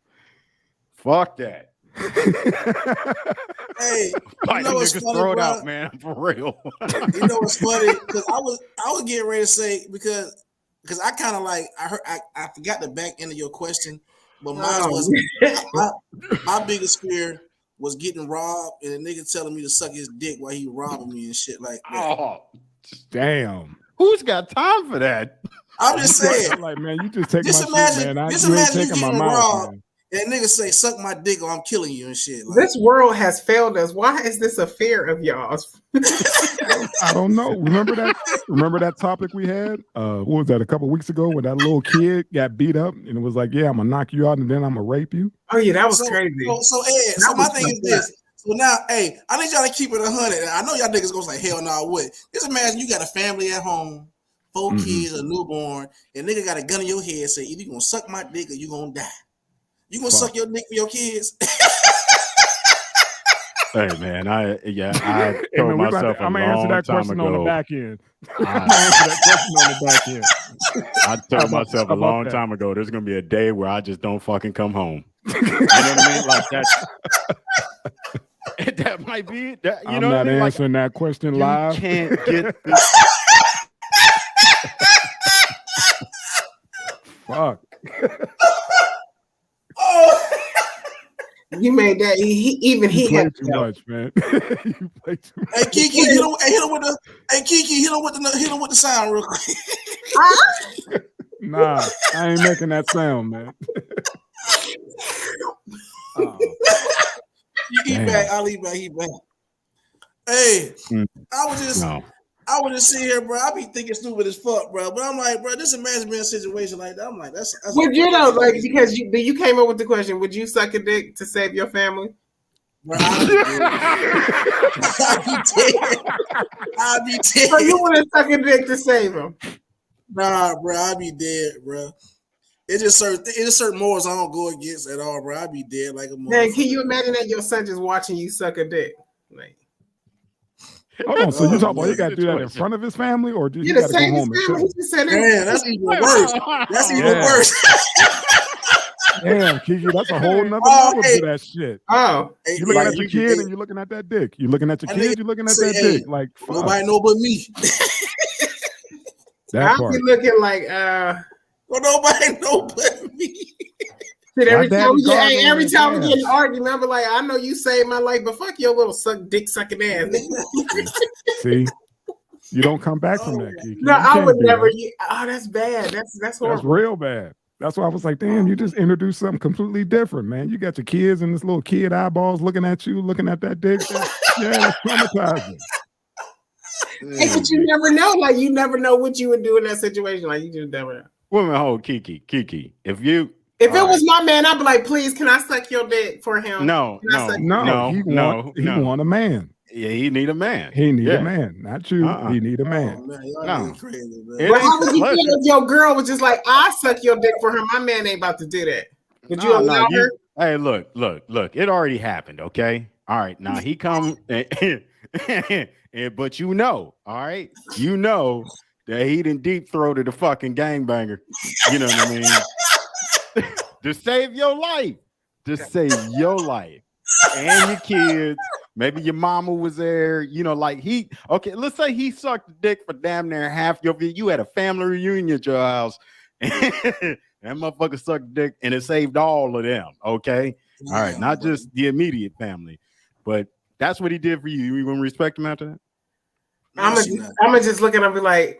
[SPEAKER 4] fuck that.
[SPEAKER 3] Hey,
[SPEAKER 4] you know what's funny, throw it out, man, for real.
[SPEAKER 3] You know what's funny? Because I was getting ready to say because I kind of like I forgot the back end of your question, but mine was my biggest fear was getting robbed and a nigga telling me to suck his dick while he robbing me and shit like that.
[SPEAKER 4] Oh,
[SPEAKER 5] damn!
[SPEAKER 4] Who's got time for that?
[SPEAKER 3] I'm just saying,
[SPEAKER 5] like, man, you just take my shit, man. You ain't taking my mouth, man.
[SPEAKER 3] That nigga say, suck my dick or I'm killing you and shit. Like,
[SPEAKER 2] this world has failed us. Why is this a fear of y'all's?
[SPEAKER 5] I don't know. Remember that topic we had? What was that, a couple weeks ago when that little kid got beat up and it was like, yeah, I'm going to knock you out and then I'm going to rape you?
[SPEAKER 2] Oh, yeah, that was crazy.
[SPEAKER 3] So Ed, my thing is this. So now, hey, I need y'all to keep it 100. I know y'all niggas going to say, hell no, I would. Just imagine you got a family at home, 4 kids, a newborn, and nigga got a gun in your head say, either you going to suck my dick or you going to die. You gonna suck your dick for your kids?
[SPEAKER 4] Hey man, I told myself
[SPEAKER 5] I'm gonna answer that question on the back end.
[SPEAKER 4] I told myself a long time ago, there's gonna be a day where I just don't fucking come home. You know what I mean? Like that. That might be that.
[SPEAKER 5] I'm not answering that question live.
[SPEAKER 4] You can't get this.
[SPEAKER 5] Fuck.
[SPEAKER 2] You made that. He
[SPEAKER 5] had too much, man. You play too much.
[SPEAKER 3] Hey Kiki, hit him with the sound real quick.
[SPEAKER 5] Nah, I ain't making that sound, man.
[SPEAKER 3] He back. I'll leave back. He back. Hey, I was just sitting here, bro. I be thinking stupid as fuck, bro. But I'm like, bro, this imagine being a situation like that. I'm like, that's
[SPEAKER 2] would you know, like, because you came up with the question, would you suck a dick to save your family?
[SPEAKER 3] Bro, I'll be dead.
[SPEAKER 2] So you want to suck a dick to save him?
[SPEAKER 3] Nah, bro, I'll be dead, bro. It's just certain morals I don't go against at all, bro. I'll be dead like a motherfucker.
[SPEAKER 2] Man, can you imagine that your son just watching you suck a dick? Like,
[SPEAKER 5] hold on, so you talking about you got to do that in front of his family, or do you got to go home and
[SPEAKER 3] Man, that's even worse. That's even worse.
[SPEAKER 5] Damn, Kiki, that's a whole nother
[SPEAKER 3] Oh,
[SPEAKER 5] level
[SPEAKER 3] hey.
[SPEAKER 5] to that shit.
[SPEAKER 2] Oh,
[SPEAKER 3] Hey,
[SPEAKER 5] You looking
[SPEAKER 3] hey,
[SPEAKER 5] at your kid and you looking at that dick. You looking at your
[SPEAKER 3] I
[SPEAKER 5] kid,
[SPEAKER 3] think-
[SPEAKER 5] you looking at
[SPEAKER 3] say,
[SPEAKER 5] that
[SPEAKER 3] hey,
[SPEAKER 5] dick. Like fuck.
[SPEAKER 3] nobody know but me.
[SPEAKER 5] That
[SPEAKER 2] I'll
[SPEAKER 5] part.
[SPEAKER 2] be looking like
[SPEAKER 3] Well, nobody know but me.
[SPEAKER 2] shit, every
[SPEAKER 5] My
[SPEAKER 2] time
[SPEAKER 5] daddy
[SPEAKER 2] we get
[SPEAKER 5] gargling
[SPEAKER 2] every
[SPEAKER 5] his
[SPEAKER 2] time we get an
[SPEAKER 5] ass.
[SPEAKER 2] argument, I'm like, I know you saved my life, but fuck your little dick sucking ass.
[SPEAKER 5] See, you don't come back from that, Kiki.
[SPEAKER 2] No,
[SPEAKER 5] You
[SPEAKER 2] I
[SPEAKER 5] can't
[SPEAKER 2] would
[SPEAKER 5] do
[SPEAKER 2] never.
[SPEAKER 5] that.
[SPEAKER 2] Oh, that's bad. That's
[SPEAKER 5] That's
[SPEAKER 2] horrible.
[SPEAKER 5] real bad. That's why I was like, damn, you just introduced something completely different, man. You got your kids and this little kid eyeballs looking at you, looking at that dick. Yeah, that's traumatizing.
[SPEAKER 2] Hey, but you never know. Like you never know what you would do in that situation. Like you just never know.
[SPEAKER 4] Women, hold Kiki. If you
[SPEAKER 2] If it
[SPEAKER 4] all
[SPEAKER 2] was my man, I'd be like, please, can I suck your dick for him?
[SPEAKER 4] no,
[SPEAKER 2] Can I
[SPEAKER 4] no,
[SPEAKER 2] suck-
[SPEAKER 5] No, he want a man.
[SPEAKER 4] Yeah, he need a man.
[SPEAKER 5] He need
[SPEAKER 4] Yeah.
[SPEAKER 5] a man, not you. He need a
[SPEAKER 3] Oh,
[SPEAKER 5] man.
[SPEAKER 3] man, y'all
[SPEAKER 4] No.
[SPEAKER 3] niggas crazy, man.
[SPEAKER 4] It
[SPEAKER 2] But how
[SPEAKER 4] ain't
[SPEAKER 2] would you
[SPEAKER 4] pleasure.
[SPEAKER 2] feel if your girl was just like, I suck your dick for her? My man ain't about to do that. Would you allow her?
[SPEAKER 4] Hey, look. It already happened. Okay. All right. Now he come, but you know, all right, you know that he done deep throated a fucking gangbanger. You know what I mean? To save your life, and your kids. Maybe your mama was there. You know, like okay. Let's say he sucked the dick for damn near half your. You had a family reunion at your house. That motherfucker sucked dick and it saved all of them. Okay. All right. Not just the immediate family, but that's what he did for you. You gonna respect him after that?
[SPEAKER 2] I'm gonna just look at him and be like,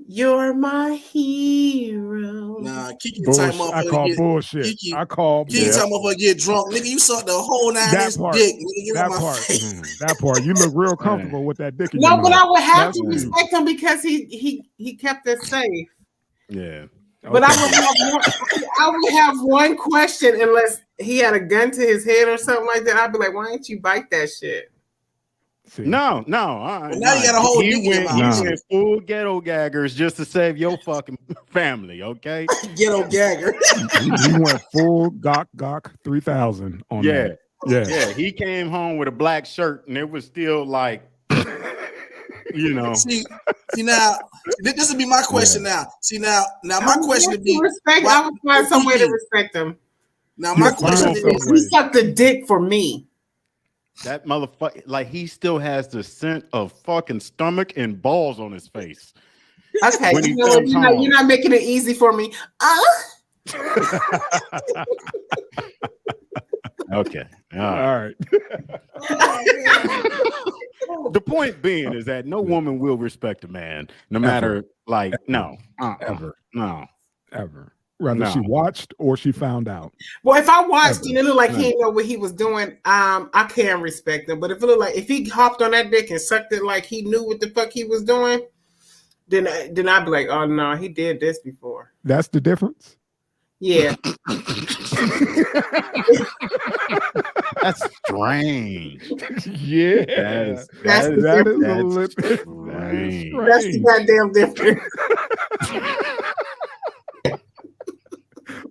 [SPEAKER 2] you're my hero.
[SPEAKER 3] Nah, Kiki the type
[SPEAKER 5] Bullshit. I
[SPEAKER 3] motherfucker
[SPEAKER 5] call
[SPEAKER 3] get,
[SPEAKER 5] bullshit.
[SPEAKER 3] Kiki-
[SPEAKER 5] I call
[SPEAKER 3] Kiki
[SPEAKER 5] bullshit.
[SPEAKER 3] type motherfucker get drunk. Nigga, you suck the whole 9
[SPEAKER 5] That
[SPEAKER 3] inch
[SPEAKER 5] part.
[SPEAKER 3] dick. Nigga, get
[SPEAKER 5] That
[SPEAKER 3] on my
[SPEAKER 5] part.
[SPEAKER 3] face.
[SPEAKER 5] That part. You look real comfortable with that dick in
[SPEAKER 2] No,
[SPEAKER 5] your
[SPEAKER 2] but
[SPEAKER 5] mouth.
[SPEAKER 2] I would have
[SPEAKER 5] That's
[SPEAKER 2] to
[SPEAKER 5] you.
[SPEAKER 2] respect him because he kept it safe.
[SPEAKER 4] Yeah.
[SPEAKER 2] But I would have one question unless he had a gun to his head or something like that. I'd be like, why didn't you bite that shit?
[SPEAKER 5] See,
[SPEAKER 4] No.
[SPEAKER 3] Now you got a whole dick in your
[SPEAKER 4] He
[SPEAKER 3] mouth.
[SPEAKER 4] went full ghetto gaggers just to save your fucking family. Okay.
[SPEAKER 3] Ghetto gagger.
[SPEAKER 5] he went full Gok 3000 on
[SPEAKER 4] Yeah.
[SPEAKER 5] that. Yeah.
[SPEAKER 4] Yeah. He came home with a black shirt and it was still like, you know.
[SPEAKER 3] See now, this would be my question now. See now my question would be
[SPEAKER 2] respect. I would find some way to respect him.
[SPEAKER 3] now my
[SPEAKER 5] Yeah,
[SPEAKER 3] question
[SPEAKER 5] find
[SPEAKER 3] is
[SPEAKER 5] some
[SPEAKER 2] He sucked the dick for me.
[SPEAKER 4] That motherfucker, like he still has the scent of fucking stomach and balls on his face.
[SPEAKER 2] Okay,
[SPEAKER 4] When he
[SPEAKER 2] you know what?
[SPEAKER 4] comes home.
[SPEAKER 2] You're not making it easy for me.
[SPEAKER 4] Okay. All
[SPEAKER 5] All
[SPEAKER 4] right.
[SPEAKER 5] right.
[SPEAKER 4] The point being is that no woman will respect a man, no matter like no,
[SPEAKER 5] Ever.
[SPEAKER 4] no.
[SPEAKER 5] Rather she
[SPEAKER 4] No.
[SPEAKER 5] watched or she found out.
[SPEAKER 2] Well, if I watched
[SPEAKER 5] Ever.
[SPEAKER 2] and it looked like he didn't know what he was doing, I can respect him. But if it looked like if he hopped on that dick and sucked it like he knew what the fuck he was doing, then I'd be like, oh no, he did this before.
[SPEAKER 5] That's the difference.
[SPEAKER 2] Yeah.
[SPEAKER 4] That's strange.
[SPEAKER 5] Yeah.
[SPEAKER 2] That's the
[SPEAKER 5] that
[SPEAKER 2] difference.
[SPEAKER 5] is a little bit
[SPEAKER 4] strange.
[SPEAKER 2] That's the goddamn difference.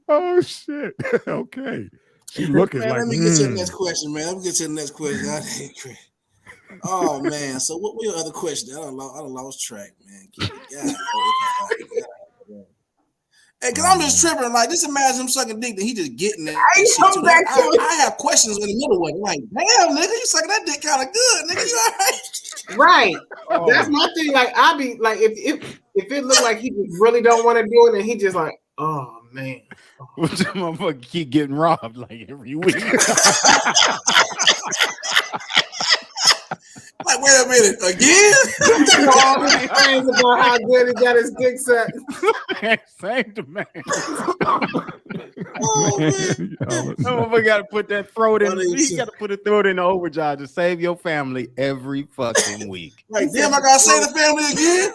[SPEAKER 5] Oh shit. Okay. She looking
[SPEAKER 3] man,
[SPEAKER 5] like
[SPEAKER 3] let me get to the next question, man. Let me get to the next question. Oh man, so what were your other questions? I done lost track, man. Hey, cause I'm just tripping. Like, just imagine him sucking dick, then he just getting that. I have questions in the middle of it. Like, damn, nigga, you sucking that dick kind of good, nigga. You all right?
[SPEAKER 2] Right. That's my thing. Like, I'll be like, if it looked like he just really don't want to do it, and he just like, oh man.
[SPEAKER 4] Which motherfucker keep getting robbed like every week.
[SPEAKER 3] Like, wait a minute, again?
[SPEAKER 2] You know, all his friends about how good he got his dick sucked.
[SPEAKER 4] Same demand.
[SPEAKER 3] Oh, man.
[SPEAKER 4] Motherfucker got to put that throat in.
[SPEAKER 3] What is
[SPEAKER 4] He
[SPEAKER 3] it?
[SPEAKER 4] got to put a throat in the overdrive to save your family every fucking week.
[SPEAKER 3] Like, damn, I gotta say the family again.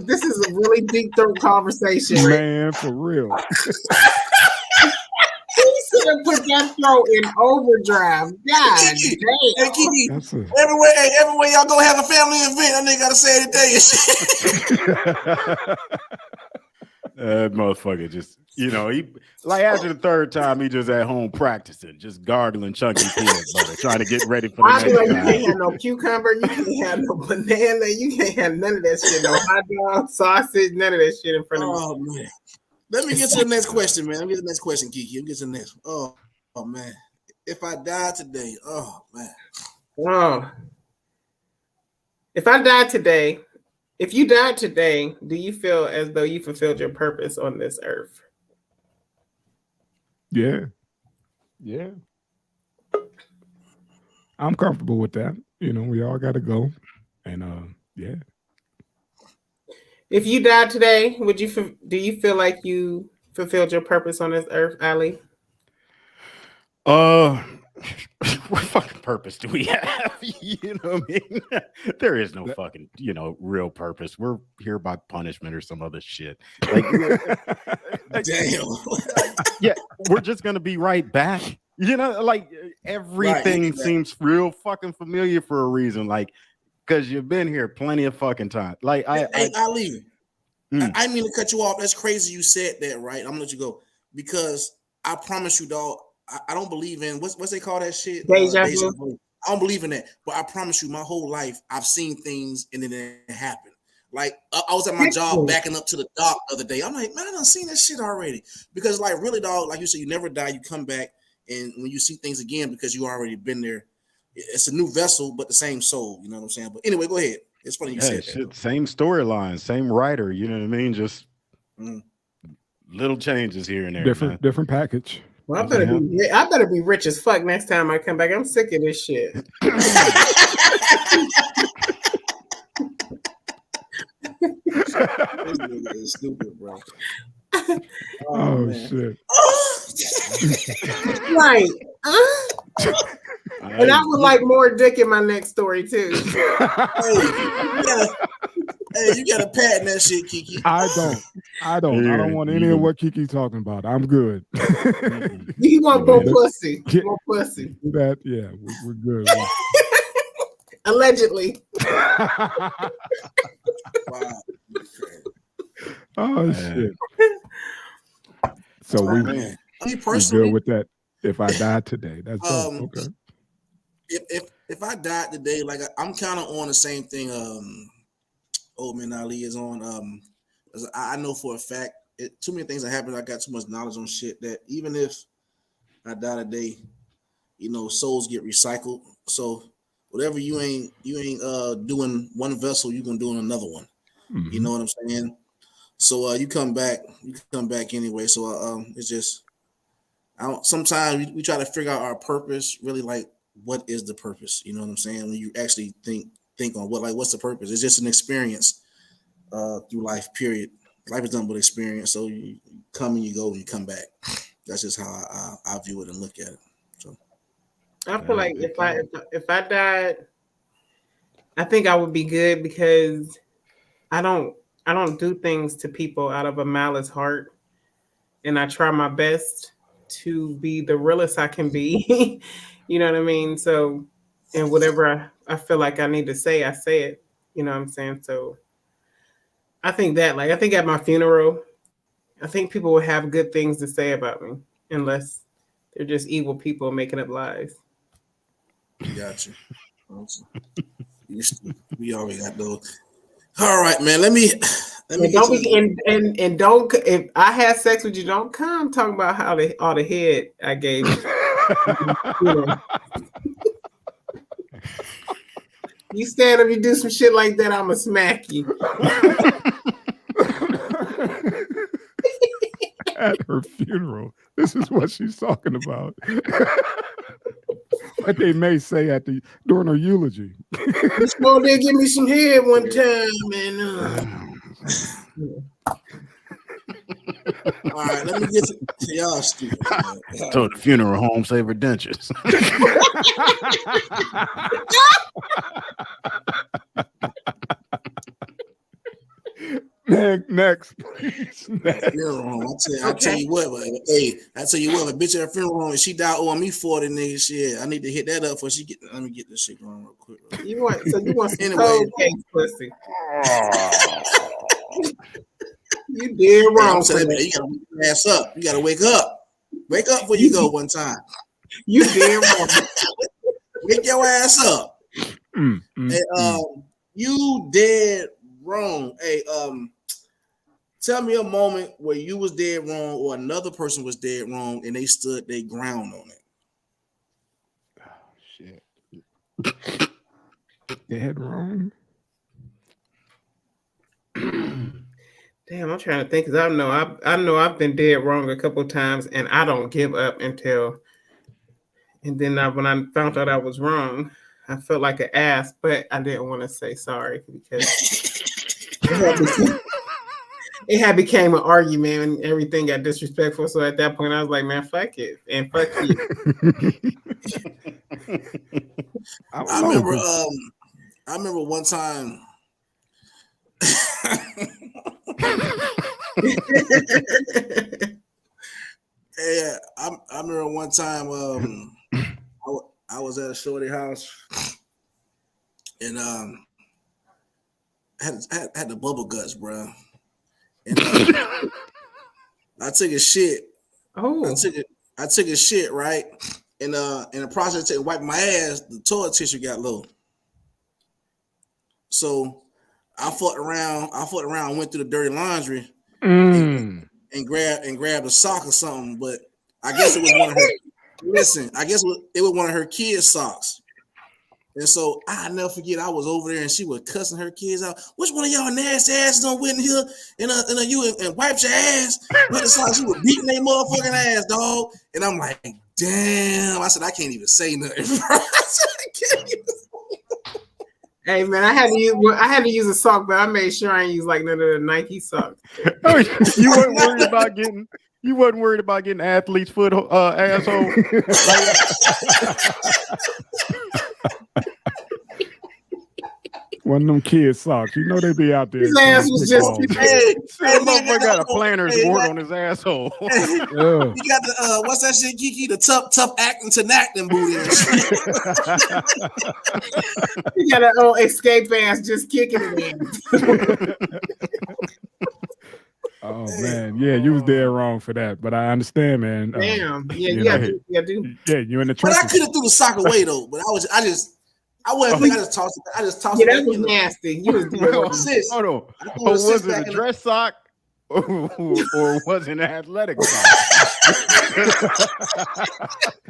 [SPEAKER 2] This is a really deep throat conversation.
[SPEAKER 5] Man, for real.
[SPEAKER 2] He should have put that throat in overdrive. God
[SPEAKER 3] Kiki,
[SPEAKER 2] damn.
[SPEAKER 3] hey, Kiki,
[SPEAKER 5] That's a,
[SPEAKER 3] everywhere y'all go have a family event, that nigga gotta say everything.
[SPEAKER 4] That motherfucker just, he like after the third time, he just at home practicing, just gargling chunky peanut butter, trying to get ready for the
[SPEAKER 2] I be like,
[SPEAKER 4] next
[SPEAKER 2] you
[SPEAKER 4] time.
[SPEAKER 2] can't have no cucumber, you can't have no banana, you can't have none of that shit, no hot dog, sausage, none of that shit in front of me.
[SPEAKER 3] Oh man. Let me get to the next question, man. Let me get to the next question, Kiki. Let me get to the next. Oh man. If I die today, oh man.
[SPEAKER 2] Oh. If I died today, if you died today, do you feel as though you fulfilled your purpose on this earth?
[SPEAKER 5] Yeah. Yeah. I'm comfortable with that. You know, we all got to go. And yeah.
[SPEAKER 2] If you died today, do you feel like you fulfilled your purpose on this earth, Ali?
[SPEAKER 4] What fucking purpose do we have? You know what I mean? There is no fucking, real purpose. We're here by punishment or some other shit. Like,
[SPEAKER 3] damn.
[SPEAKER 4] Yeah, we're just gonna be right back. Like everything
[SPEAKER 3] Right.
[SPEAKER 4] seems real fucking familiar for a reason. Like, because you've been here plenty of fucking time. Like,
[SPEAKER 3] Ali, I mean to cut you off. That's crazy you said that, right? I'm gonna let you go because I promise you, dog. I don't believe in what's they call that shit?
[SPEAKER 2] Deja vu.
[SPEAKER 3] I don't believe in that, but I promise you, my whole life I've seen things and then it happened. Like I was at my job backing up to the dock the other day. I'm like, man, I done seen this shit already. Because like really, dog, like you said, you never die. You come back, and when you see things again, because you already been there, it's a new vessel, but the same soul. You know what I'm saying? But anyway, go ahead. It's funny you said that.
[SPEAKER 4] Same storyline, same writer. You know what I mean? Just little changes here and there.
[SPEAKER 5] Different package.
[SPEAKER 2] Well, I better be rich as fuck next time I come back. I'm sick of this shit.
[SPEAKER 3] This is stupid, bro.
[SPEAKER 5] Oh shit.
[SPEAKER 2] Right. And I would like more dick in my next story too.
[SPEAKER 3] Hey, you got to patent that shit, Kiki.
[SPEAKER 5] I don't want any of what Kiki's talking about. I'm good.
[SPEAKER 2] You want more pussy. More pussy.
[SPEAKER 5] That, yeah, we're good.
[SPEAKER 2] Allegedly.
[SPEAKER 3] Wow.
[SPEAKER 5] Oh shit. So
[SPEAKER 3] me
[SPEAKER 5] we
[SPEAKER 3] personally
[SPEAKER 5] good with that. If I die today, that's okay.
[SPEAKER 3] If I died today, like I'm kind of on the same thing. Old Man Ali is on. I know for a fact, too many things that happen. I got too much knowledge on shit that even if I die today, souls get recycled. So whatever you ain't doing one vessel, you gonna do in another one. Mm-hmm. You know what I'm saying? So you come back anyway. So it's just sometimes we try to figure out our purpose. Really, like what is the purpose? You know what I'm saying? When you actually think on what's the purpose? It's just an experience through life. Period. Life is done with experience. So you come and you go and you come back. That's just how I view it and look at it. So
[SPEAKER 2] I feel like if I died, I think I would be good because I don't do things to people out of a malice heart, and I try my best to be the realest I can be. You know what I mean? So, and whatever I feel like I need to say, I say it. You know what I'm saying? So I think at my funeral, I think people will have good things to say about me, unless they're just evil people making up lies.
[SPEAKER 3] Gotcha. We already got those. All right, man. Let me
[SPEAKER 2] don't if I had sex with you, don't come talking about all the head I gave you. You stand up, you do some shit like that, I'ma smack you.
[SPEAKER 5] At her funeral. This is what she's talking about. What they may say during her eulogy.
[SPEAKER 2] You sure did give me some head one time, man.
[SPEAKER 3] All right, let me get to y'all stupid.
[SPEAKER 4] So the funeral home save her dentures.
[SPEAKER 5] Next, please.
[SPEAKER 3] I tell you what, a bitch at a funeral home, and she died owing me 40 niggas. Shit, I need to hit that up before she get. Let me get this shit going real quick.
[SPEAKER 2] You want some cold case pussy? You did wrong.
[SPEAKER 3] You gotta wake your ass up. You gotta wake up. Wake up before you go one time.
[SPEAKER 2] You did wrong.
[SPEAKER 3] Wake your ass up. You dead wrong. Hey, Tell me a moment where you was dead wrong or another person was dead wrong and they stood their ground on it.
[SPEAKER 5] Oh shit. Dead wrong.
[SPEAKER 2] Damn, I'm trying to think because I know I've been dead wrong a couple of times, and I don't give up until. And then when I found out I was wrong, I felt like an ass, but I didn't want to say sorry because it had became an argument and everything got disrespectful. So at that point, I was like, man, fuck it and fuck you.
[SPEAKER 3] I remember one time. Yeah, I remember one time I was at a shorty house and had the bubble guts, bro. And I took a shit.
[SPEAKER 2] Oh,
[SPEAKER 3] I took a shit, right? And in the process of wiping my ass, the toilet tissue got low. So I fucked around, went through the dirty laundry and grabbed a sock or something, but I guess it was one of her. Listen, I guess it was one of her kids' socks. And so I never forget, I was over there and she was cussing her kids out. Which one of y'all nasty asses on went in here and wiped your ass? With the socks, she was beating their motherfucking ass, dog. And I'm like, damn. I said, I can't even say nothing, bro. I said, I can't even.
[SPEAKER 2] Hey man, I had to use a sock, but I made sure I didn't use like none of the Nike socks.
[SPEAKER 4] You weren't worried about getting. You wasn't worried about getting athlete's foot asshole.
[SPEAKER 5] One of them kids socks. You know they be out there.
[SPEAKER 2] His ass was just
[SPEAKER 3] Hey,
[SPEAKER 4] Motherfucker got a planner's board on his asshole.
[SPEAKER 5] Yeah.
[SPEAKER 3] You got the what's that shit, Kiki? The tough acting to acting booty and shit.
[SPEAKER 2] You got an old escape ass just kicking it in.
[SPEAKER 5] Oh man, yeah, you was dead wrong for that, but I understand, man.
[SPEAKER 2] Damn, yeah,
[SPEAKER 5] you
[SPEAKER 2] yeah,
[SPEAKER 5] know,
[SPEAKER 2] yeah,
[SPEAKER 5] you in the
[SPEAKER 3] But I
[SPEAKER 5] trenches.
[SPEAKER 3] could have threw the sock away though. But I wasn't. I just tossed it. I just tossed
[SPEAKER 2] Yeah,
[SPEAKER 3] it.
[SPEAKER 2] that was nasty. You was
[SPEAKER 3] Sis,
[SPEAKER 4] Hold on.
[SPEAKER 3] I threw
[SPEAKER 4] Or
[SPEAKER 3] the sis
[SPEAKER 4] was it
[SPEAKER 3] back
[SPEAKER 4] a
[SPEAKER 3] in
[SPEAKER 4] dress sock? Or was it an athletic sock?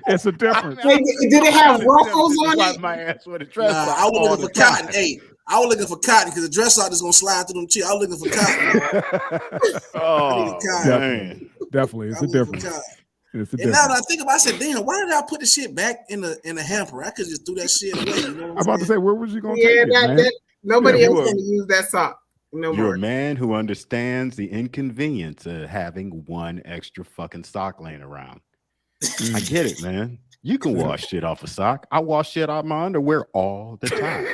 [SPEAKER 5] It's a difference.
[SPEAKER 2] Did it have ruffles on
[SPEAKER 4] Wipe
[SPEAKER 2] it?
[SPEAKER 4] my ass with a dress sock.
[SPEAKER 3] I was
[SPEAKER 4] all
[SPEAKER 3] looking
[SPEAKER 4] the
[SPEAKER 3] for cotton.
[SPEAKER 4] time.
[SPEAKER 3] Hey, I was looking for cotton because the dress sock is gonna slide through them cheeks. I was looking for cotton.
[SPEAKER 4] Oh,
[SPEAKER 3] cotton.
[SPEAKER 4] man.
[SPEAKER 5] Definitely, it's
[SPEAKER 3] I
[SPEAKER 5] a
[SPEAKER 3] was looking for
[SPEAKER 5] difference.
[SPEAKER 3] cotton.
[SPEAKER 5] It's a
[SPEAKER 3] And now
[SPEAKER 5] difference.
[SPEAKER 3] that I think about it, I said, damn, why did I put the shit back in the hamper? I could just threw that shit away. You know
[SPEAKER 5] I'm
[SPEAKER 3] what
[SPEAKER 5] about to say, where was you gonna
[SPEAKER 2] Yeah,
[SPEAKER 5] take it, man?
[SPEAKER 2] that nobody
[SPEAKER 4] Yeah,
[SPEAKER 2] else
[SPEAKER 4] you
[SPEAKER 2] gonna use that sock no
[SPEAKER 4] You're
[SPEAKER 2] more.
[SPEAKER 4] a man who understands the inconvenience of having one extra fucking sock laying around. I get it, man. You can wash shit off a sock. I wash shit out my underwear all the time.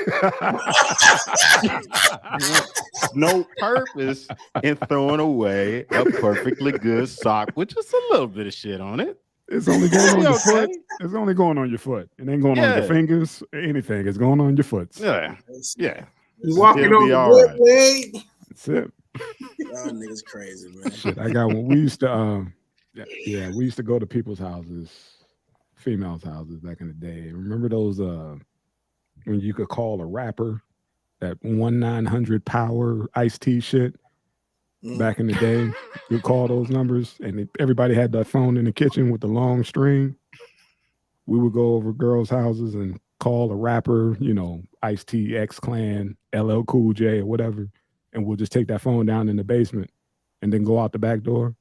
[SPEAKER 4] No purpose in throwing away a perfectly good sock with just a little bit of shit on it.
[SPEAKER 5] It's only going on
[SPEAKER 4] Be
[SPEAKER 5] your
[SPEAKER 4] okay.
[SPEAKER 5] foot. It's only going on your foot. It ain't going on your
[SPEAKER 4] Yeah.
[SPEAKER 5] fingers, anything. It's going on your foot.
[SPEAKER 4] Yeah, yeah.
[SPEAKER 2] You walking
[SPEAKER 4] It'll
[SPEAKER 2] on
[SPEAKER 4] be
[SPEAKER 2] the
[SPEAKER 4] all
[SPEAKER 2] wood
[SPEAKER 4] right.
[SPEAKER 2] way.
[SPEAKER 5] That's it.
[SPEAKER 3] Y'all niggas crazy, man.
[SPEAKER 5] Shit, I got one. We used to, yeah, we used to go to people's houses, females' houses back in the day. Remember those, when you could call a rapper, that 1-900 power iced tea shit back in the day? You call those numbers, and everybody had that phone in the kitchen with the long string. We would go over girls' houses and call a rapper, you know, Ice T, X Clan, LL Cool J, or whatever, and we'll just take that phone down in the basement and then go out the back door.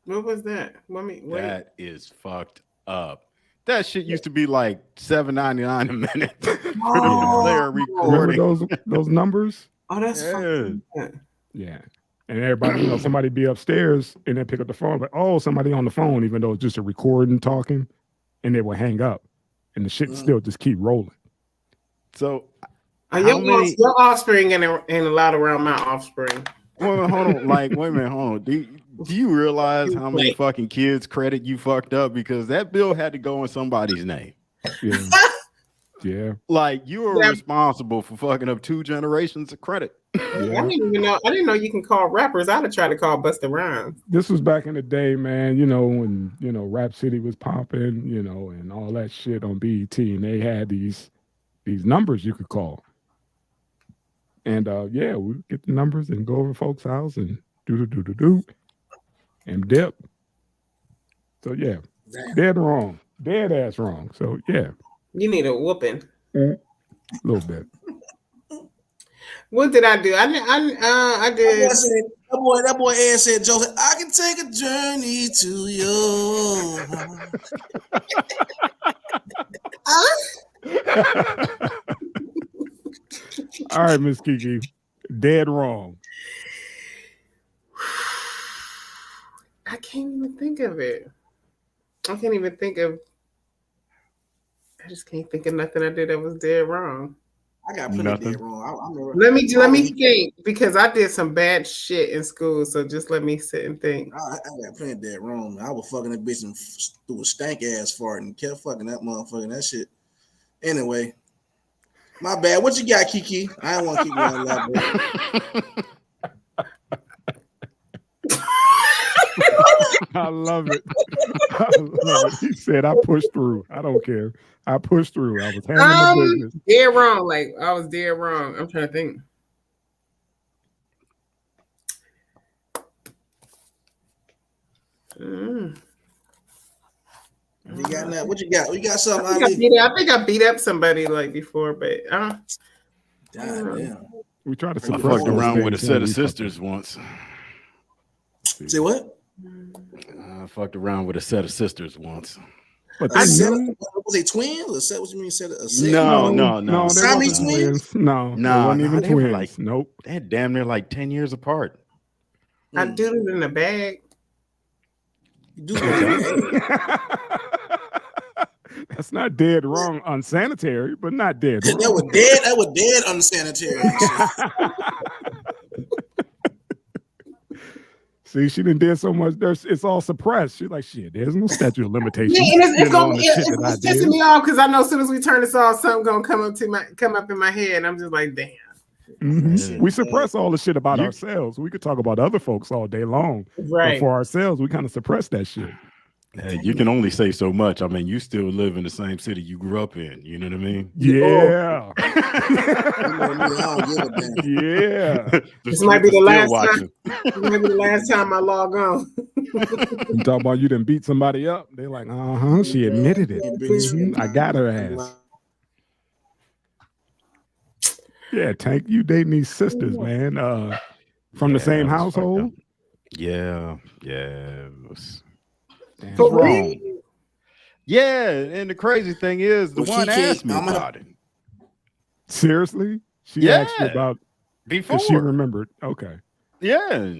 [SPEAKER 2] What was that? Let me wait.
[SPEAKER 4] That is fucked up. That shit used to be like $7.99 a minute for the player
[SPEAKER 5] Remember
[SPEAKER 4] recording.
[SPEAKER 5] those numbers?
[SPEAKER 2] Oh, that's
[SPEAKER 4] Yeah.
[SPEAKER 2] fucking good.
[SPEAKER 5] Yeah. And everybody, you know, somebody be upstairs and then pick up the phone, but oh, somebody on the phone, even though it's just a recording talking, and they will hang up. And the shit still just keep rolling.
[SPEAKER 4] So,
[SPEAKER 2] Your offspring ain't allowed around my offspring.
[SPEAKER 4] well, hold on. Like, wait a minute. Hold on. Do you realize how many
[SPEAKER 2] Wait.
[SPEAKER 4] fucking kids credit you fucked up because that bill had to go in somebody's name?
[SPEAKER 5] Yeah. Yeah.
[SPEAKER 4] Like, you were
[SPEAKER 2] Yeah.
[SPEAKER 4] responsible for fucking up 2 generations of credit.
[SPEAKER 2] I didn't even know. I didn't know you can call rappers. I'd have tried to call Busta Rhymes.
[SPEAKER 5] This was back in the day, man, you know, when, you know, Rap City was popping, you know, and all that shit on BET, and they had these numbers you could call. And yeah, we get the numbers and go over to folks' house and do and dip. So yeah, dead wrong, dead ass wrong. So yeah,
[SPEAKER 2] You need a whooping.
[SPEAKER 5] a little bit.
[SPEAKER 2] What did I do? I did.
[SPEAKER 3] That boy Ed said, Joseph, I can take a journey to your
[SPEAKER 5] All right, Miss Kiki, dead wrong.
[SPEAKER 2] I can't even think of it. I can't even think of. I just can't think of nothing I did that was dead wrong.
[SPEAKER 3] I got plenty
[SPEAKER 4] Nothing.
[SPEAKER 3] dead wrong. I remember,
[SPEAKER 2] Let me think, because I did some bad shit in school. So just let me sit and think.
[SPEAKER 3] I got plenty dead wrong. I was fucking that bitch and threw a stank ass fart and kept fucking that motherfucker. That shit. Anyway, my bad. What you got, Kiki? I don't want to keep going elaborate.
[SPEAKER 5] I love it. I love it. He said, I pushed through. I don't care. I pushed through. I was handling the business.
[SPEAKER 2] Dead wrong. Like I was dead wrong. I'm trying to think.
[SPEAKER 3] You got that? What you got? You got something?
[SPEAKER 2] I think I beat up somebody like before, but
[SPEAKER 3] God damn.
[SPEAKER 5] We tried to
[SPEAKER 4] I
[SPEAKER 5] suppress
[SPEAKER 4] fucked
[SPEAKER 5] those
[SPEAKER 4] around with a
[SPEAKER 5] things,
[SPEAKER 4] set of
[SPEAKER 5] we
[SPEAKER 4] sisters once.
[SPEAKER 3] Say what?
[SPEAKER 4] I fucked around with a set of sisters once.
[SPEAKER 5] But
[SPEAKER 3] I
[SPEAKER 5] they
[SPEAKER 3] said,
[SPEAKER 5] knew-
[SPEAKER 3] was they twins? Or set? What you mean? Said a set?
[SPEAKER 4] No.
[SPEAKER 5] they
[SPEAKER 3] Siamese
[SPEAKER 5] wasn't
[SPEAKER 3] twins?
[SPEAKER 5] No,
[SPEAKER 4] Nah,
[SPEAKER 5] they wasn't even
[SPEAKER 4] they were
[SPEAKER 5] twins.
[SPEAKER 4] like-
[SPEAKER 5] Nope.
[SPEAKER 4] They had damn near like 10 years apart.
[SPEAKER 2] I did it in a bag.
[SPEAKER 3] You do that.
[SPEAKER 5] That's not dead wrong, unsanitary, but not dead wrong.
[SPEAKER 3] That was dead. That was dead unsanitary.
[SPEAKER 5] See, she didn't did so much. It's all suppressed. She's like, shit, there's no statute of limitations.
[SPEAKER 2] Yeah, and it's
[SPEAKER 5] on the shit that I
[SPEAKER 2] it's
[SPEAKER 5] did.
[SPEAKER 2] pissing me off because I know as soon as we turn this off, something gonna come up in my head, and I'm just like, damn.
[SPEAKER 5] Mhm. We suppress all the shit about
[SPEAKER 4] You-
[SPEAKER 5] ourselves. We could talk about other folks all day long,
[SPEAKER 2] Right.
[SPEAKER 5] but for ourselves, we kind of suppress that shit.
[SPEAKER 4] Hey, you can only say so much. I mean, you still live in the same city you grew up in. You know what I mean?
[SPEAKER 5] Yeah,
[SPEAKER 3] You know me, I don't give a damn.
[SPEAKER 5] yeah.
[SPEAKER 2] This might be the
[SPEAKER 4] Still
[SPEAKER 2] last
[SPEAKER 4] watching.
[SPEAKER 2] This might be the last time I log on.
[SPEAKER 5] You talk about you done beat somebody up. They're like, she admitted it. Mhm, I got her ass. Yeah, Tank, you dating these sisters, man. From the
[SPEAKER 4] Yeah,
[SPEAKER 5] same
[SPEAKER 4] that was fucked
[SPEAKER 5] household.
[SPEAKER 4] up. Yeah. It was
[SPEAKER 5] Damn.
[SPEAKER 2] For
[SPEAKER 4] wrong.
[SPEAKER 2] real?
[SPEAKER 4] Yeah, and the crazy thing is, the
[SPEAKER 3] Well,
[SPEAKER 4] one
[SPEAKER 3] Kiki,
[SPEAKER 4] asked me
[SPEAKER 3] I'm gonna-
[SPEAKER 4] about it
[SPEAKER 5] Seriously? She
[SPEAKER 4] Yeah.
[SPEAKER 5] asked you about
[SPEAKER 4] before.
[SPEAKER 5] because she remembered. Okay.
[SPEAKER 4] Yeah,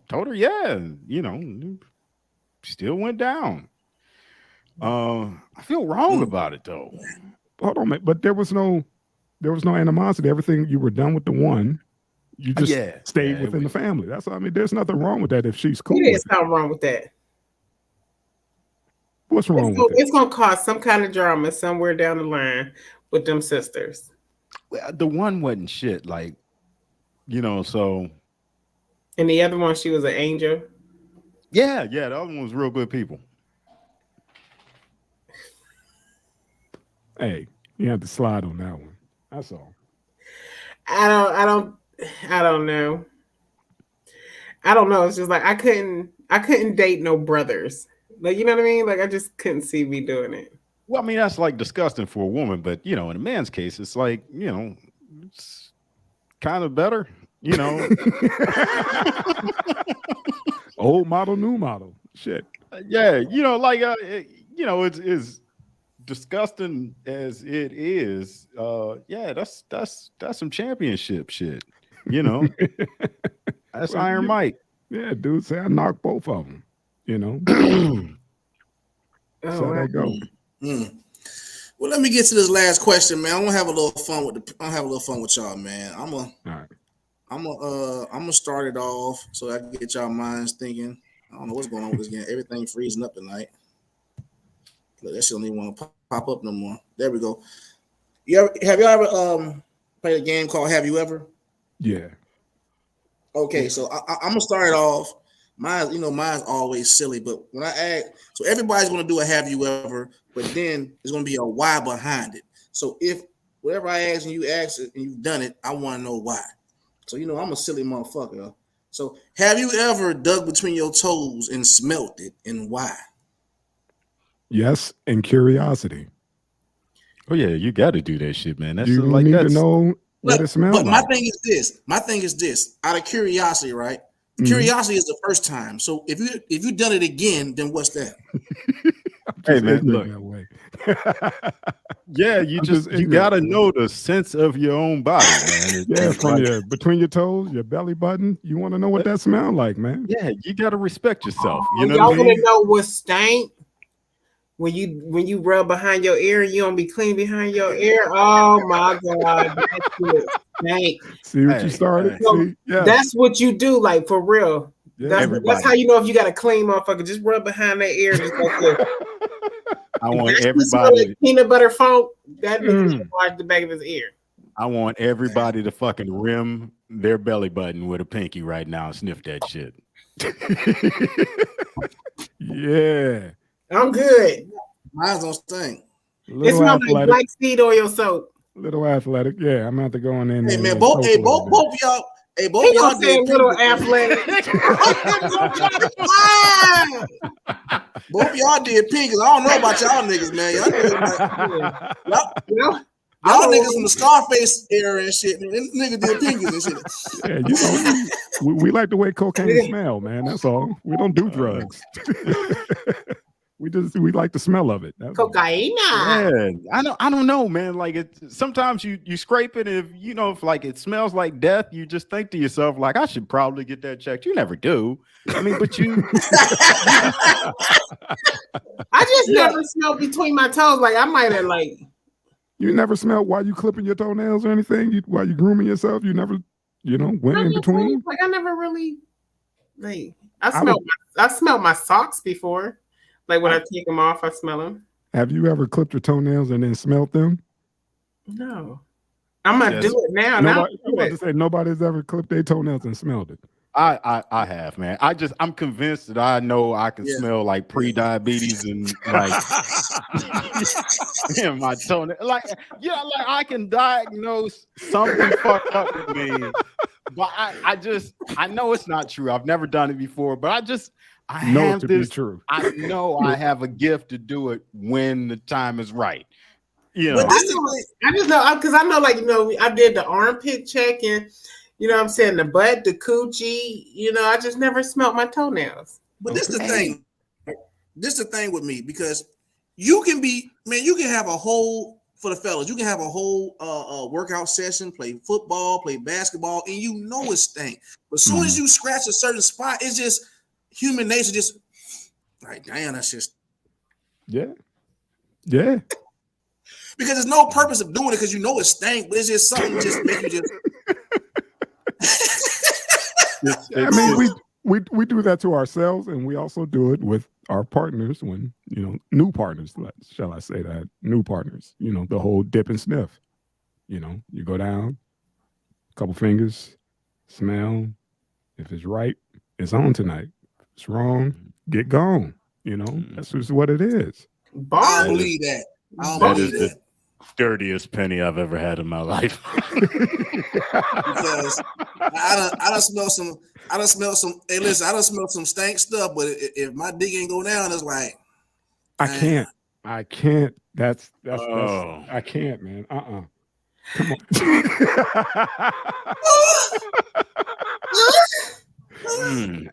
[SPEAKER 4] told her, still went down. I feel wrong about it though.
[SPEAKER 5] Hold on, man. But there was no animosity. Everything, you were done with the one. You just stayed within the family. That's what I mean. There's nothing wrong with that if she's cool.
[SPEAKER 2] There's
[SPEAKER 5] With it.
[SPEAKER 2] something wrong with that.
[SPEAKER 5] What's wrong with it?
[SPEAKER 2] It's gonna cause some kind of drama somewhere down the line with them sisters.
[SPEAKER 4] Well, the one wasn't shit, like, so
[SPEAKER 2] And the other one, she was an angel.
[SPEAKER 4] yeah, the other one was real good people.
[SPEAKER 5] Hey, you have to slide on that one. That's all.
[SPEAKER 2] I don't know. I don't know. It's just like I couldn't date no brothers. Like, you know what I mean? Like, I just couldn't see me doing it.
[SPEAKER 4] Well, I mean, that's like disgusting for a woman, but in a man's case, it's like, it's kind of better,
[SPEAKER 5] Old model, new model. Shit.
[SPEAKER 4] Yeah, it's disgusting as it is. That's some championship shit. That's
[SPEAKER 5] Well,
[SPEAKER 4] Iron
[SPEAKER 5] yeah.
[SPEAKER 4] Mike.
[SPEAKER 5] Yeah, dude, say I knocked both of them. That's how that go.
[SPEAKER 3] Well, let me get to this last question, man. I'm gonna have a little fun with y'all, man. I'm gonna start it off so I can get y'all minds thinking. I don't know what's going on with this game. Everything freezing up tonight. Look, that shit don't even want to pop up no more. There we go. Have y'all ever played a game called Have You Ever?
[SPEAKER 5] Yeah.
[SPEAKER 3] Okay, so I'm gonna start it off. Mine's always silly, but when I ask, everybody's gonna do a Have You Ever, but then there's gonna be a why behind it. So if whatever I ask and you ask it and you've done it, I want to know why. So I'm a silly motherfucker. So have you ever dug between your toes and smelt it, and why?
[SPEAKER 5] Yes, and curiosity.
[SPEAKER 4] Oh yeah, you got to do that shit, man. That's
[SPEAKER 5] You
[SPEAKER 4] like
[SPEAKER 5] need to
[SPEAKER 4] that's
[SPEAKER 5] know what it smells
[SPEAKER 3] But
[SPEAKER 5] like.
[SPEAKER 3] my thing is this. Out of curiosity, right? Curiosity is the first time. So if you done it again, then what's that?
[SPEAKER 4] Hey man,
[SPEAKER 5] ignorant
[SPEAKER 4] look.
[SPEAKER 5] that way.
[SPEAKER 4] Yeah, you got to know the sense of your own body, man.
[SPEAKER 5] Yeah,
[SPEAKER 4] It's
[SPEAKER 5] from
[SPEAKER 4] like-
[SPEAKER 5] between your toes, your belly button. You want to know what that smells like, man.
[SPEAKER 4] yeah, you got to respect yourself. You know
[SPEAKER 2] Y'all
[SPEAKER 4] what I
[SPEAKER 2] want
[SPEAKER 4] mean?
[SPEAKER 2] to know what stank? When you rub behind your ear and you don't be clean behind your ear. Oh my god, that shit stank.
[SPEAKER 5] See what
[SPEAKER 4] Hey,
[SPEAKER 5] you started?
[SPEAKER 4] hey.
[SPEAKER 5] See? Yeah.
[SPEAKER 2] That's what you do, like for real.
[SPEAKER 5] Yeah.
[SPEAKER 2] That's
[SPEAKER 4] Everybody.
[SPEAKER 2] how you know if you got a clean motherfucker. Just rub behind their ear. Just like this.
[SPEAKER 4] I want
[SPEAKER 2] If that shit smell
[SPEAKER 4] everybody.
[SPEAKER 2] like peanut butter folk. That nigga
[SPEAKER 5] Mm.
[SPEAKER 2] should wash the back of his ear.
[SPEAKER 4] I want everybody to fucking rim their belly button with a pinky right now and sniff that shit.
[SPEAKER 5] Yeah.
[SPEAKER 2] I'm good.
[SPEAKER 3] Mine don't stink.
[SPEAKER 2] It
[SPEAKER 5] Little
[SPEAKER 2] smells like
[SPEAKER 5] athletic.
[SPEAKER 2] black seed oil soap.
[SPEAKER 5] Little athletic. Yeah, I'm gonna have to go in there.
[SPEAKER 3] Hey
[SPEAKER 5] and
[SPEAKER 3] man,
[SPEAKER 5] soak
[SPEAKER 3] both
[SPEAKER 5] a little bit.
[SPEAKER 3] of y'all. Hey, both
[SPEAKER 2] He
[SPEAKER 3] of y'all
[SPEAKER 2] gonna say
[SPEAKER 3] did
[SPEAKER 2] little
[SPEAKER 3] pink.
[SPEAKER 2] athletic.
[SPEAKER 3] Both of y'all did pink. 'Cause I don't know about y'all niggas, man. Y'all niggas from the Scarface era and shit. Man, them niggas did pinkies and shit.
[SPEAKER 5] Yeah, we like the way cocaine smell, man. That's all. We don't do drugs. we like the smell of it. That's all.
[SPEAKER 2] Cocaine.
[SPEAKER 4] Yeah, I don't know, man. Like sometimes you scrape it, if like it smells like death, you just think to yourself, like, I should probably get that checked. You never do. I mean, but you
[SPEAKER 2] I just never smelled between my toes. Like I might have like.
[SPEAKER 5] You never smell while you clipping your toenails or anything? While you grooming yourself, you never, went in between?
[SPEAKER 2] Like I never really like I smelled my socks before. Like when I take them off, I smell them.
[SPEAKER 5] Have you ever clipped your toenails and then smelled them?
[SPEAKER 2] No. I'm gonna
[SPEAKER 4] Yes.
[SPEAKER 2] do it now.
[SPEAKER 5] Nobody, I'm about to say nobody's ever clipped their toenails and smelled it.
[SPEAKER 4] I have, man. I'm convinced that I know I can smell like pre-diabetes and like in my toenail. Like I can diagnose something fucked up with me. But I know it's not true. I've never done it before, but I
[SPEAKER 5] Know it
[SPEAKER 4] have
[SPEAKER 5] to
[SPEAKER 4] this.
[SPEAKER 5] be true.
[SPEAKER 4] I know I have a gift to do it when the time is right.
[SPEAKER 3] But
[SPEAKER 2] I just know because I know, like, I did the armpit check and what I'm saying, the butt, the coochie, I just never smelled my toenails.
[SPEAKER 3] But this is the thing. This is the thing with me, because you can have a whole, for the fellas, you can have a whole workout session, play football, play basketball, and it stink. But as soon as you scratch a certain spot, it's just human nature, just like, damn, that's just.
[SPEAKER 5] Yeah.
[SPEAKER 3] Because there's no purpose of doing it, because it stank, but it's just something just make you just.
[SPEAKER 5] I mean, we do that to ourselves, and we also do it with our partners when new partners. Shall I say that? New partners. The whole dip and sniff. You go down, a couple fingers, smell. If it's right, it's on tonight. If it's wrong, get gone. That's just what it is.
[SPEAKER 3] I don't believe that. I don't
[SPEAKER 4] That
[SPEAKER 3] believe
[SPEAKER 4] is
[SPEAKER 3] that.
[SPEAKER 4] dirtiest penny I've ever had in my life.
[SPEAKER 3] Because I done smell some. Hey, listen, I done smell some stank stuff. But if my dick ain't go down, it's like
[SPEAKER 5] I can't. That's
[SPEAKER 4] Oh.
[SPEAKER 5] I can't, man. Come on.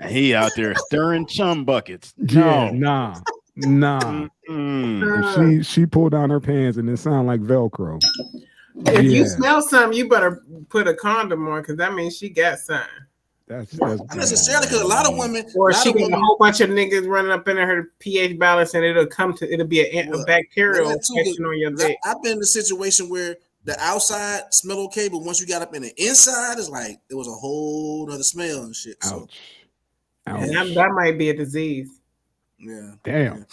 [SPEAKER 4] He out there stirring chum buckets.
[SPEAKER 5] Yeah,
[SPEAKER 4] No.
[SPEAKER 5] nah.
[SPEAKER 4] Mm.
[SPEAKER 5] If she pulled down her pants and it sounded like Velcro.
[SPEAKER 2] If you
[SPEAKER 5] Yeah.
[SPEAKER 2] smell something, you better put a condom on, because that means she got something.
[SPEAKER 5] That's
[SPEAKER 3] not necessarily, because a lot of women,
[SPEAKER 2] Or she got a whole bunch of niggas running up in her pH balance, and it'll be a bacterial
[SPEAKER 3] well, that too,
[SPEAKER 2] infection on your dick.
[SPEAKER 3] I've been in a situation where the outside smell okay, but once you got up in the inside, it's like it was a whole other smell and shit. So
[SPEAKER 2] And that might be a disease.
[SPEAKER 3] yeah,
[SPEAKER 5] Damn.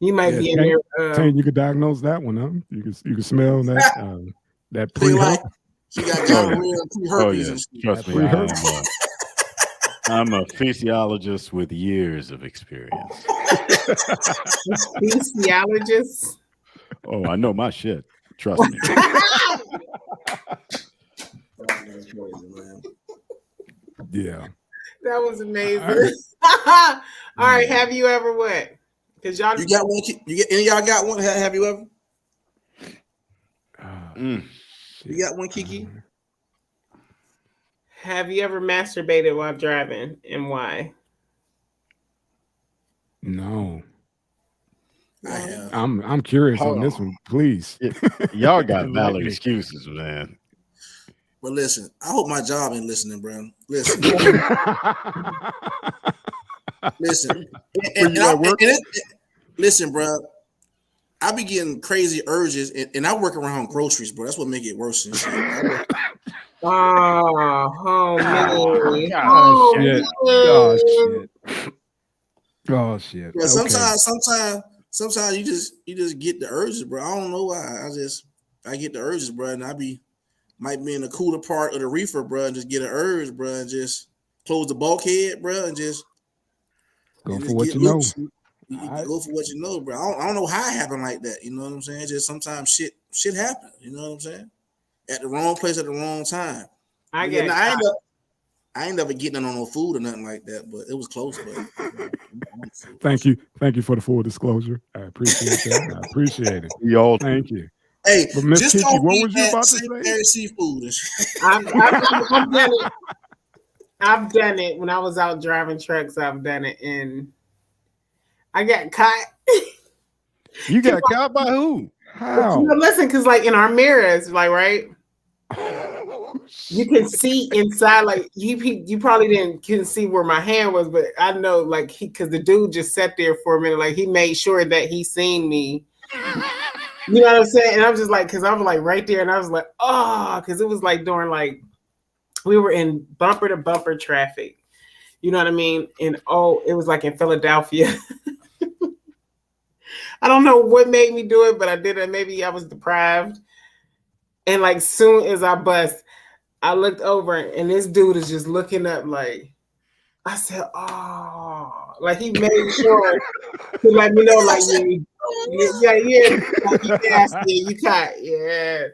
[SPEAKER 2] You might
[SPEAKER 5] Yeah,
[SPEAKER 2] be in there.
[SPEAKER 5] Tane, you could diagnose that one, huh? You can smell that that
[SPEAKER 3] They like
[SPEAKER 5] pre
[SPEAKER 3] she got gonorrhea and pre-herpes
[SPEAKER 4] yeah.
[SPEAKER 3] and shit.
[SPEAKER 4] Trust me, I'm a physiologist with years of experience.
[SPEAKER 2] Physiologist.
[SPEAKER 4] Oh, I know my shit. Trust me.
[SPEAKER 5] Yeah.
[SPEAKER 2] That was amazing. All right. Have you ever what? Because y'all,
[SPEAKER 3] You got one? You get any of y'all got one? Have you ever? You got one, Kiki?
[SPEAKER 2] have you ever masturbated while driving, and why?
[SPEAKER 5] No.
[SPEAKER 3] I have.
[SPEAKER 5] I'm curious
[SPEAKER 4] Hold
[SPEAKER 5] on this
[SPEAKER 4] on.
[SPEAKER 5] one, please.
[SPEAKER 4] Y'all got valid
[SPEAKER 5] Enlighten me.
[SPEAKER 4] excuses, man.
[SPEAKER 3] But listen, I hope my job ain't listening, bro. Listen, listen. Listen, bro. I be getting crazy urges, and I work around groceries, bro. That's what make it worse. And shit.
[SPEAKER 2] Oh, man.
[SPEAKER 5] Oh, shit. Oh, shit. Oh, shit.
[SPEAKER 3] Bro,
[SPEAKER 5] Okay.
[SPEAKER 3] sometimes you just get the urges, bro. I don't know why. I get the urges, bro, and might be in the cooler part of the reefer, bro, and just get an urge, bro, and just close the bulkhead, bro, and just
[SPEAKER 5] Go
[SPEAKER 3] and
[SPEAKER 5] for
[SPEAKER 3] just
[SPEAKER 5] what
[SPEAKER 3] get
[SPEAKER 5] you know.
[SPEAKER 3] loose. You go for what you know, bro. I don't know how it happened like that. You know what I'm saying? It's just sometimes shit happens. You know what I'm saying? At the wrong place at the wrong time.
[SPEAKER 2] I
[SPEAKER 3] Yeah,
[SPEAKER 2] get.
[SPEAKER 3] I ain't never getting on no food or nothing like that, but it was close. But
[SPEAKER 5] Thank you for the full disclosure. I appreciate that. I appreciate it.
[SPEAKER 4] Y'all,
[SPEAKER 5] Thank you.
[SPEAKER 3] Hey,
[SPEAKER 5] But Miss
[SPEAKER 3] just
[SPEAKER 5] Kiki,
[SPEAKER 3] don't
[SPEAKER 5] what
[SPEAKER 3] eat
[SPEAKER 5] was you
[SPEAKER 3] that
[SPEAKER 5] about to
[SPEAKER 3] sanitary
[SPEAKER 5] say?
[SPEAKER 3] seafood and shit.
[SPEAKER 2] I've done it. I've done it when I was out driving trucks. I've done it, and I got caught.
[SPEAKER 4] you got caught by who?
[SPEAKER 5] How?
[SPEAKER 2] Listen, because like in our mirrors, like right, you can see inside. Like you probably couldn't see where my hand was, but I know like because the dude just sat there for a minute, like he made sure that he seen me. You know what I'm saying? And I'm just like, because I was like right there, and I was like, oh, because it was like during like we were in bumper to bumper traffic. You know what I mean? And it was like in Philadelphia. I don't know what made me do it, but I did it. Maybe I was deprived. And like soon as I bust, I looked over and this dude is just looking up like, I said, oh, like he made sure to let me know, like, yeah, like, you nasty, you caught, yeah.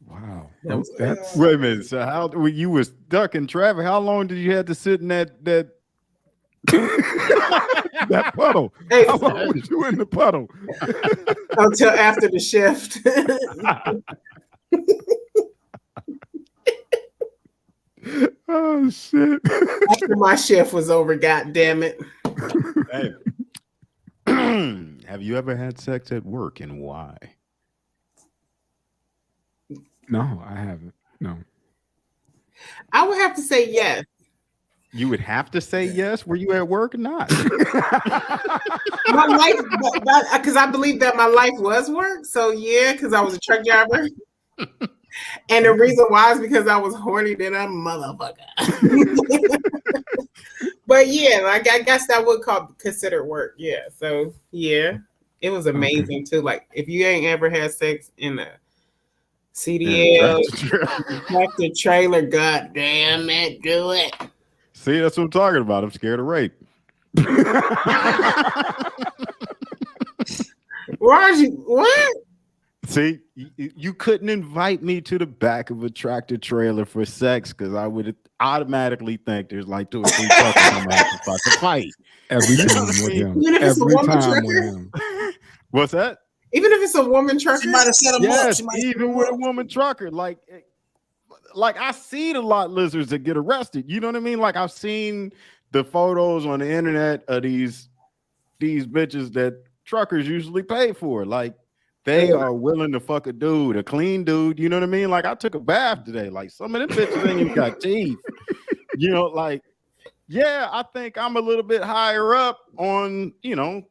[SPEAKER 5] Wow.
[SPEAKER 2] That's
[SPEAKER 4] Wait a minute. So how when you was stuck in traffic? How long did you have to sit in that?
[SPEAKER 5] That puddle.
[SPEAKER 2] Hey,
[SPEAKER 5] How long was you in the puddle?
[SPEAKER 2] until after the shift.
[SPEAKER 5] Oh shit.
[SPEAKER 2] After my shift was over, god damn it.
[SPEAKER 4] Hey. Have you ever had sex at work, and why?
[SPEAKER 5] No, I haven't. No.
[SPEAKER 2] I would have to say yes.
[SPEAKER 4] You would have to say yes. Were you at work or not?
[SPEAKER 2] My life, because I believe that my life was work. So yeah, because I was a truck driver. And the reason why is because I was horny than a motherfucker. But yeah, like I guess that would consider work. Yeah. So yeah, it was amazing too. Like if you ain't ever had sex in a CDL tractor trailer, god damn it, do it.
[SPEAKER 4] See, that's what I'm talking about. I'm scared of rape.
[SPEAKER 2] What?
[SPEAKER 4] See, you couldn't invite me to the back of a tractor trailer for sex because I would automatically think there's like 2 or 3 truckers I'm gonna have to fucking fight.
[SPEAKER 5] Every time with him.
[SPEAKER 2] Even if it's a
[SPEAKER 5] Every
[SPEAKER 2] woman
[SPEAKER 5] time
[SPEAKER 2] trucker?
[SPEAKER 5] with him.
[SPEAKER 4] What's that?
[SPEAKER 2] Even if it's a woman trucker?
[SPEAKER 3] She might have set him up.
[SPEAKER 4] Yes,
[SPEAKER 3] She might have set
[SPEAKER 4] even
[SPEAKER 3] him
[SPEAKER 4] with a
[SPEAKER 3] up.
[SPEAKER 4] woman trucker, like I seen a lot of lizards that get arrested. You know what I mean? Like I've seen the photos on the internet of these bitches that truckers usually pay for. Like they are willing to fuck a dude, a clean dude. You know what I mean? Like I took a bath today. Like some of them bitches ain't even got teeth. You know, like yeah, I think I'm a little bit higher up on, you know,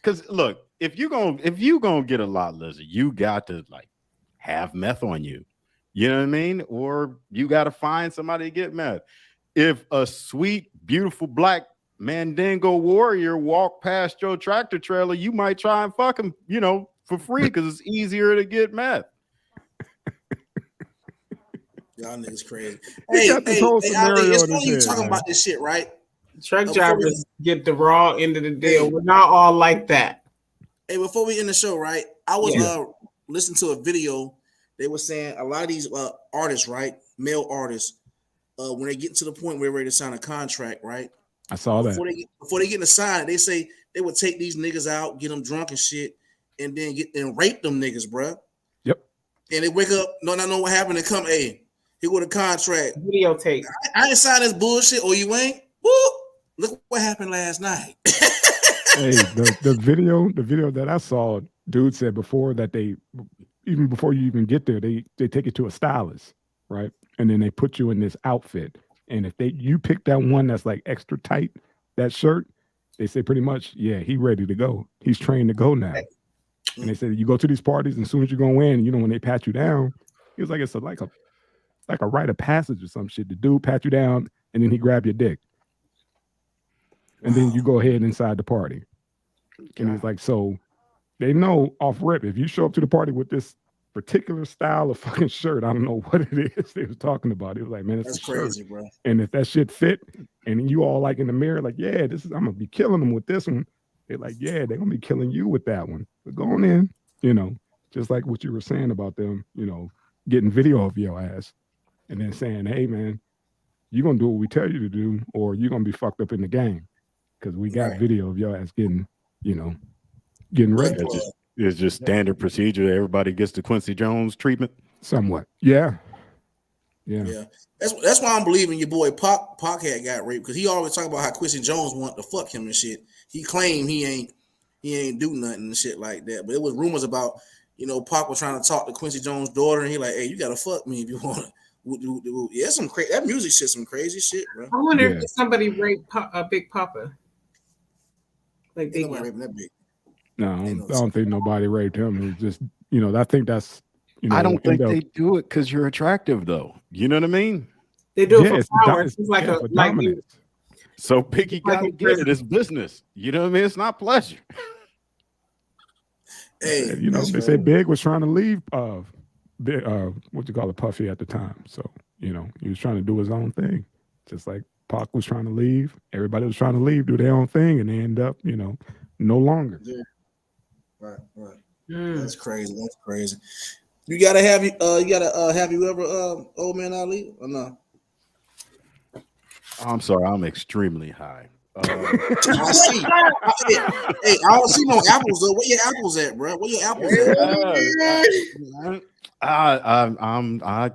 [SPEAKER 4] because look, if you gonna get a lot lizard, you got to like have meth on you. You know what I mean? Or you got to find somebody to get meth. If a sweet, beautiful black Mandingo warrior walk past your tractor trailer, you might try and fuck him, you know, for free because it's easier to get meth.
[SPEAKER 3] Y'all niggas crazy.
[SPEAKER 5] got this whole
[SPEAKER 3] Ali,
[SPEAKER 5] scenario
[SPEAKER 3] it's
[SPEAKER 5] in
[SPEAKER 3] funny
[SPEAKER 5] his
[SPEAKER 3] you
[SPEAKER 5] head,
[SPEAKER 3] talking
[SPEAKER 5] man.
[SPEAKER 3] about this shit, right?
[SPEAKER 2] Truck drivers get the raw end of the deal. We're not all like that.
[SPEAKER 3] Hey, before we end the show, right? I was listening to a video. They were saying a lot of these artists, right, male artists, when they get to the point where they're ready to sign a contract, right?
[SPEAKER 5] I saw that.
[SPEAKER 3] Before they get to sign it, they say they would take these niggas out, get them drunk and shit, and then rape them niggas, bro.
[SPEAKER 5] Yep.
[SPEAKER 3] And they wake up, not know what happened, and come, hey, here with a contract.
[SPEAKER 2] Videotape.
[SPEAKER 3] I ain't signed this bullshit, or you ain't. Woo! Look what happened last night.
[SPEAKER 5] Hey, the video that I saw, dude said before that even before you even get there, they take it to a stylist, right? And then they put you in this outfit. And if you pick that one that's like extra tight, that shirt, they say pretty much, yeah, he ready to go. He's trained to go now. And they said you go to these parties, and as soon as you go in, when they pat you down, he was like it's like a rite of passage or some shit. The dude pat you down, and then he grab your dick. And then you go ahead inside the party. And he's like, so they know off rip, if you show up to the party with this particular style of fucking shirt, I don't know what it is they was talking about. He was like, man, that's
[SPEAKER 3] crazy, bro.
[SPEAKER 5] And if that shit fit, and you all like in the mirror, like, yeah, I'm gonna be killing them with this one. They're like, yeah, they're gonna be killing you with that one. But going in, just like what you were saying about them, getting video of your ass and then saying, hey man, you're gonna do what we tell you to do, or you're gonna be fucked up in the game. Because we got video of your ass getting ready.
[SPEAKER 4] It's just standard procedure. Everybody gets the Quincy Jones treatment.
[SPEAKER 5] Somewhat. Yeah.
[SPEAKER 3] That's why I'm believing your boy Pac had got raped, because he always talk about how Quincy Jones wanted to fuck him and shit. He claimed he ain't do nothing and shit like that. But it was rumors about, Pac was trying to talk to Quincy Jones' daughter, and he like, hey, you gotta fuck me if you want to. Yeah, some crazy. That music shit, some crazy shit, bro.
[SPEAKER 2] I wonder if somebody raped Big Papa. Like
[SPEAKER 3] Ain't nobody raping that big.
[SPEAKER 5] No, I don't think nobody raped him. It's just, I think that's,
[SPEAKER 4] I don't think they do it because you're attractive, though. You know what I mean?
[SPEAKER 2] They do it for power. It's like
[SPEAKER 5] dominance.
[SPEAKER 4] So Biggie got to get it. It's business. You know what I mean? It's not pleasure.
[SPEAKER 3] Hey,
[SPEAKER 5] they say Big was trying to leave what you call it, Puffy at the time. So, he was trying to do his own thing. Just like Pac was trying to leave. Everybody was trying to leave, do their own thing, and they end up, no longer.
[SPEAKER 3] Yeah. Right. That's crazy. You gotta have you ever Old Man Ali or no?
[SPEAKER 4] I'm sorry, I'm extremely high.
[SPEAKER 3] I see. Hey, I don't see no apples though. Where your apples at, bro? Where your apples at?
[SPEAKER 4] My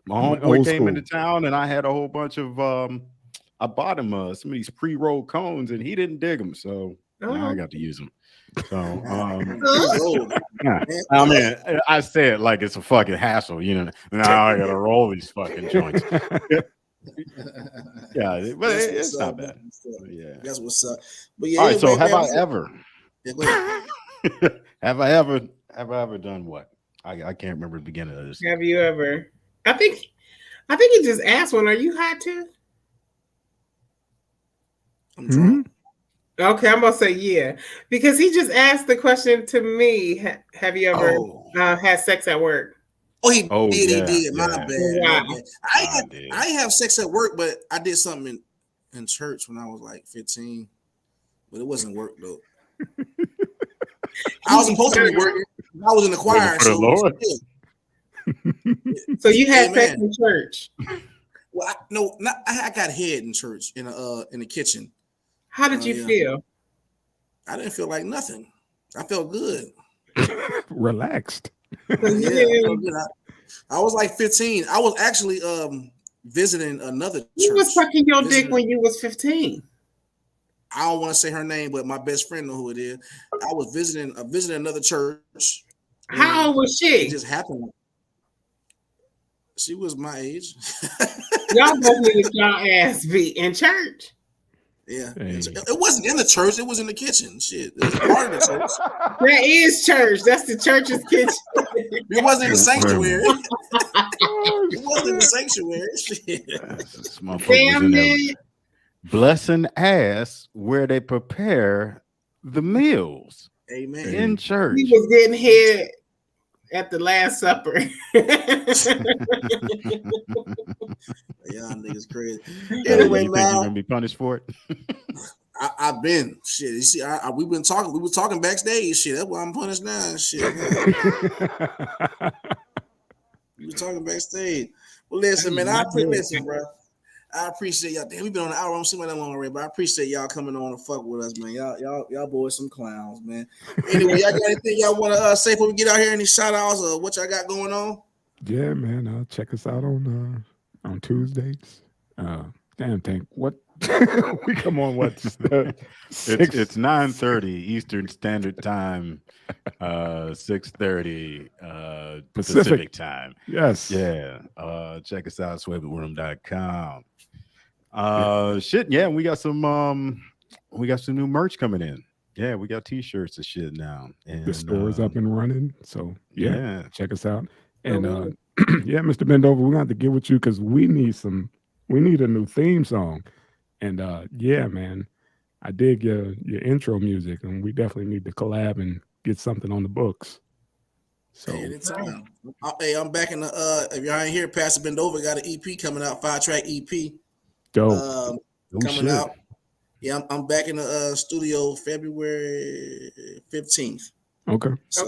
[SPEAKER 4] homeboy came into town, and I had a whole bunch of I bought him some of these pre-rolled cones, and he didn't dig them, so now I got to use them. So I mean, I say it like it's a fucking hassle, Now I gotta roll these fucking joints. Yeah, but it's not bad. Yeah,
[SPEAKER 3] that's what's up. But yeah,
[SPEAKER 4] all right. So have I ever done what? I can't remember the beginning of this.
[SPEAKER 2] Have you ever? I think he just asked one. Are you hot too?
[SPEAKER 3] I'm drunk.
[SPEAKER 2] Okay, I'm gonna say yeah, because he just asked the question to me. Have you ever had sex at work?
[SPEAKER 3] He did. My bad.
[SPEAKER 2] Wow.
[SPEAKER 3] I didn't have sex at work, but I did something in church when I was like 15. But it wasn't work though. I was supposed to be working. I was in the choir.
[SPEAKER 2] So you had sex in church?
[SPEAKER 3] Well, I got head in church in the kitchen.
[SPEAKER 2] How did you feel?
[SPEAKER 3] I didn't feel like nothing. I felt good.
[SPEAKER 5] Relaxed.
[SPEAKER 3] Yeah, I was like 15. I was actually visiting another church.
[SPEAKER 2] You was sucking your dick when you was 15.
[SPEAKER 3] I don't want to say her name, but my best friend know who it is. I was visiting another church.
[SPEAKER 2] How old was she?
[SPEAKER 3] It just happened. She was my age.
[SPEAKER 2] Y'all both need y'all ass beat in church.
[SPEAKER 3] Yeah, it wasn't in the church. It was in the kitchen. Shit, it was part of the church.
[SPEAKER 2] That is church. That's the church's kitchen.
[SPEAKER 3] It wasn't in the sanctuary. It wasn't in the sanctuary. Shit.
[SPEAKER 2] Damn it.
[SPEAKER 4] Blessing ass where they prepare the meals.
[SPEAKER 3] Amen.
[SPEAKER 4] In church.
[SPEAKER 2] He was getting head at the Last Supper.
[SPEAKER 3] Y'all niggas crazy.
[SPEAKER 4] Anyway, you think you're gonna be punished for it?
[SPEAKER 3] I've been shit. You see, we've been talking. We were talking backstage. Shit, that's why I'm punished now. Shit. We were talking backstage. Well, listen, man. Listen, bro. I appreciate y'all. Damn, we've been on an hour. I don't seem like that long already, but I appreciate y'all coming on and fuck with us, man. Y'all boys some clowns, man. Anyway, y'all got anything y'all want to say before we get out here? Any shout outs or what y'all got going on?
[SPEAKER 5] Yeah, man. Check us out on Tuesdays. Damn, Tank. What? We come on what?
[SPEAKER 4] It's 9:30 Eastern Standard Time, 6:30 Pacific Time.
[SPEAKER 5] Yes.
[SPEAKER 4] Yeah. Check us out, swaybitworm.com. Shit, yeah, we got some new merch coming in. Yeah, we got t-shirts and shit now. And
[SPEAKER 5] The store's up and running. So
[SPEAKER 4] yeah,
[SPEAKER 5] check us out. And yeah, Mr. Bendover, we're gonna have to get with you because we need a new theme song. And yeah, man, I dig your intro music, and we definitely need to collab and get something on the books. So
[SPEAKER 3] anytime. Hey, I'm back in the if y'all ain't here, Pastor Bendover got an EP coming out, 5-track EP.
[SPEAKER 5] dope.
[SPEAKER 3] Coming out. Yeah, I'm back in the studio February 15th.
[SPEAKER 5] Okay.
[SPEAKER 3] So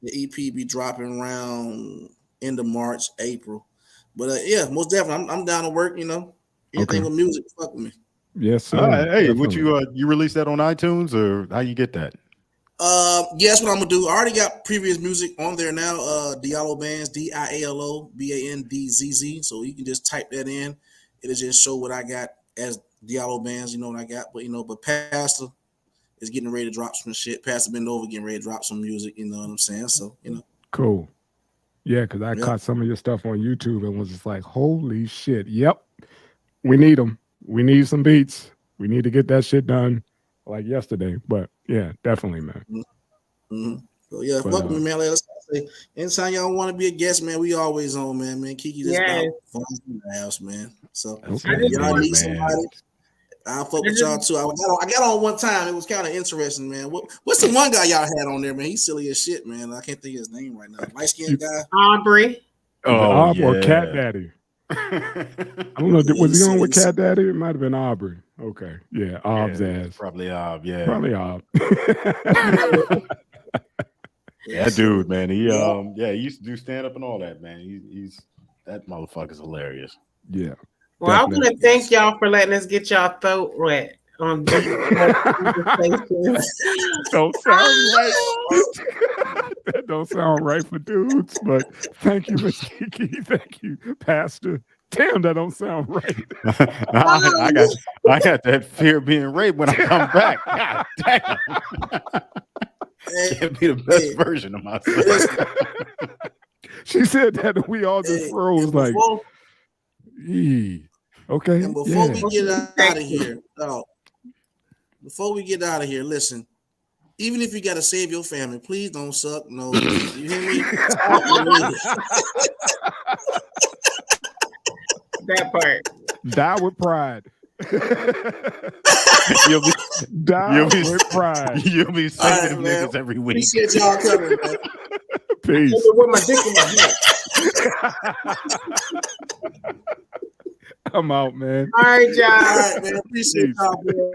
[SPEAKER 3] the EP be dropping around end of March, April. But yeah, most definitely, I'm down to work. You know, anything with music, fuck with me.
[SPEAKER 5] Yes, sir.
[SPEAKER 4] Hey,
[SPEAKER 5] Definitely.
[SPEAKER 4] would you release that on iTunes or how you get that?
[SPEAKER 3] Yeah, that's what I'm gonna do. I already got previous music on there now. Diallo Bands, DIALOBANDZZ. So you can just type that in. It'll just show what I got as Diallo Bands. You know what I got, but Pastor is getting ready to drop some shit. Pastor Bendover getting ready to drop some music. You know what I'm saying? So
[SPEAKER 5] Cool. Yeah, because I caught some of your stuff on YouTube and was just like, holy shit. Yep. We need them. We need some beats. We need to get that shit done like yesterday. But yeah, definitely, man.
[SPEAKER 3] Mm-hmm. So yeah, fuck me, man. Let's say anytime y'all want to be a guest, man, we always on, man. Kiki just about fun in the house, man. So y'all need somebody. I'll fuck with y'all too. I got on one time. It was kind of interesting, man. What's the one guy y'all had on there, man? He's silly as shit, man. I can't think of his name right now. Light skinned guy.
[SPEAKER 2] Aubrey.
[SPEAKER 5] Or Cat Daddy. I don't know. Was he on with Cat Daddy? It might have been Aubrey. Okay. Yeah. Ob's ass.
[SPEAKER 4] Probably Ob. Yeah.
[SPEAKER 5] Probably Ob.
[SPEAKER 4] That dude, man. He he used to do stand up and all that, man. He's that motherfucker's hilarious.
[SPEAKER 5] Yeah.
[SPEAKER 2] Well, I want to thank y'all for letting us get y'all throat wet on these
[SPEAKER 5] Don't sound right. That don't sound right for dudes, but thank you, Miss Kiki. Thank you, Pastor. Damn, that don't sound right.
[SPEAKER 4] I got that fear of being raped when I come back. God damn. Can't be the best version of myself.
[SPEAKER 5] She said that and we all just froze like, okay.
[SPEAKER 3] And before we get out of here, listen. Even if you got to save your family, please don't suck. No, you hear me?
[SPEAKER 2] That part.
[SPEAKER 5] Die with pride.
[SPEAKER 4] You'll be
[SPEAKER 5] with pride.
[SPEAKER 4] You'll be saving them niggas every week.
[SPEAKER 3] Appreciate y'all coming, man.
[SPEAKER 5] Peace.
[SPEAKER 2] With my dick in my head.
[SPEAKER 5] I'm out, man.
[SPEAKER 2] All right, y'all.
[SPEAKER 3] All right, man. Appreciate y'all, man.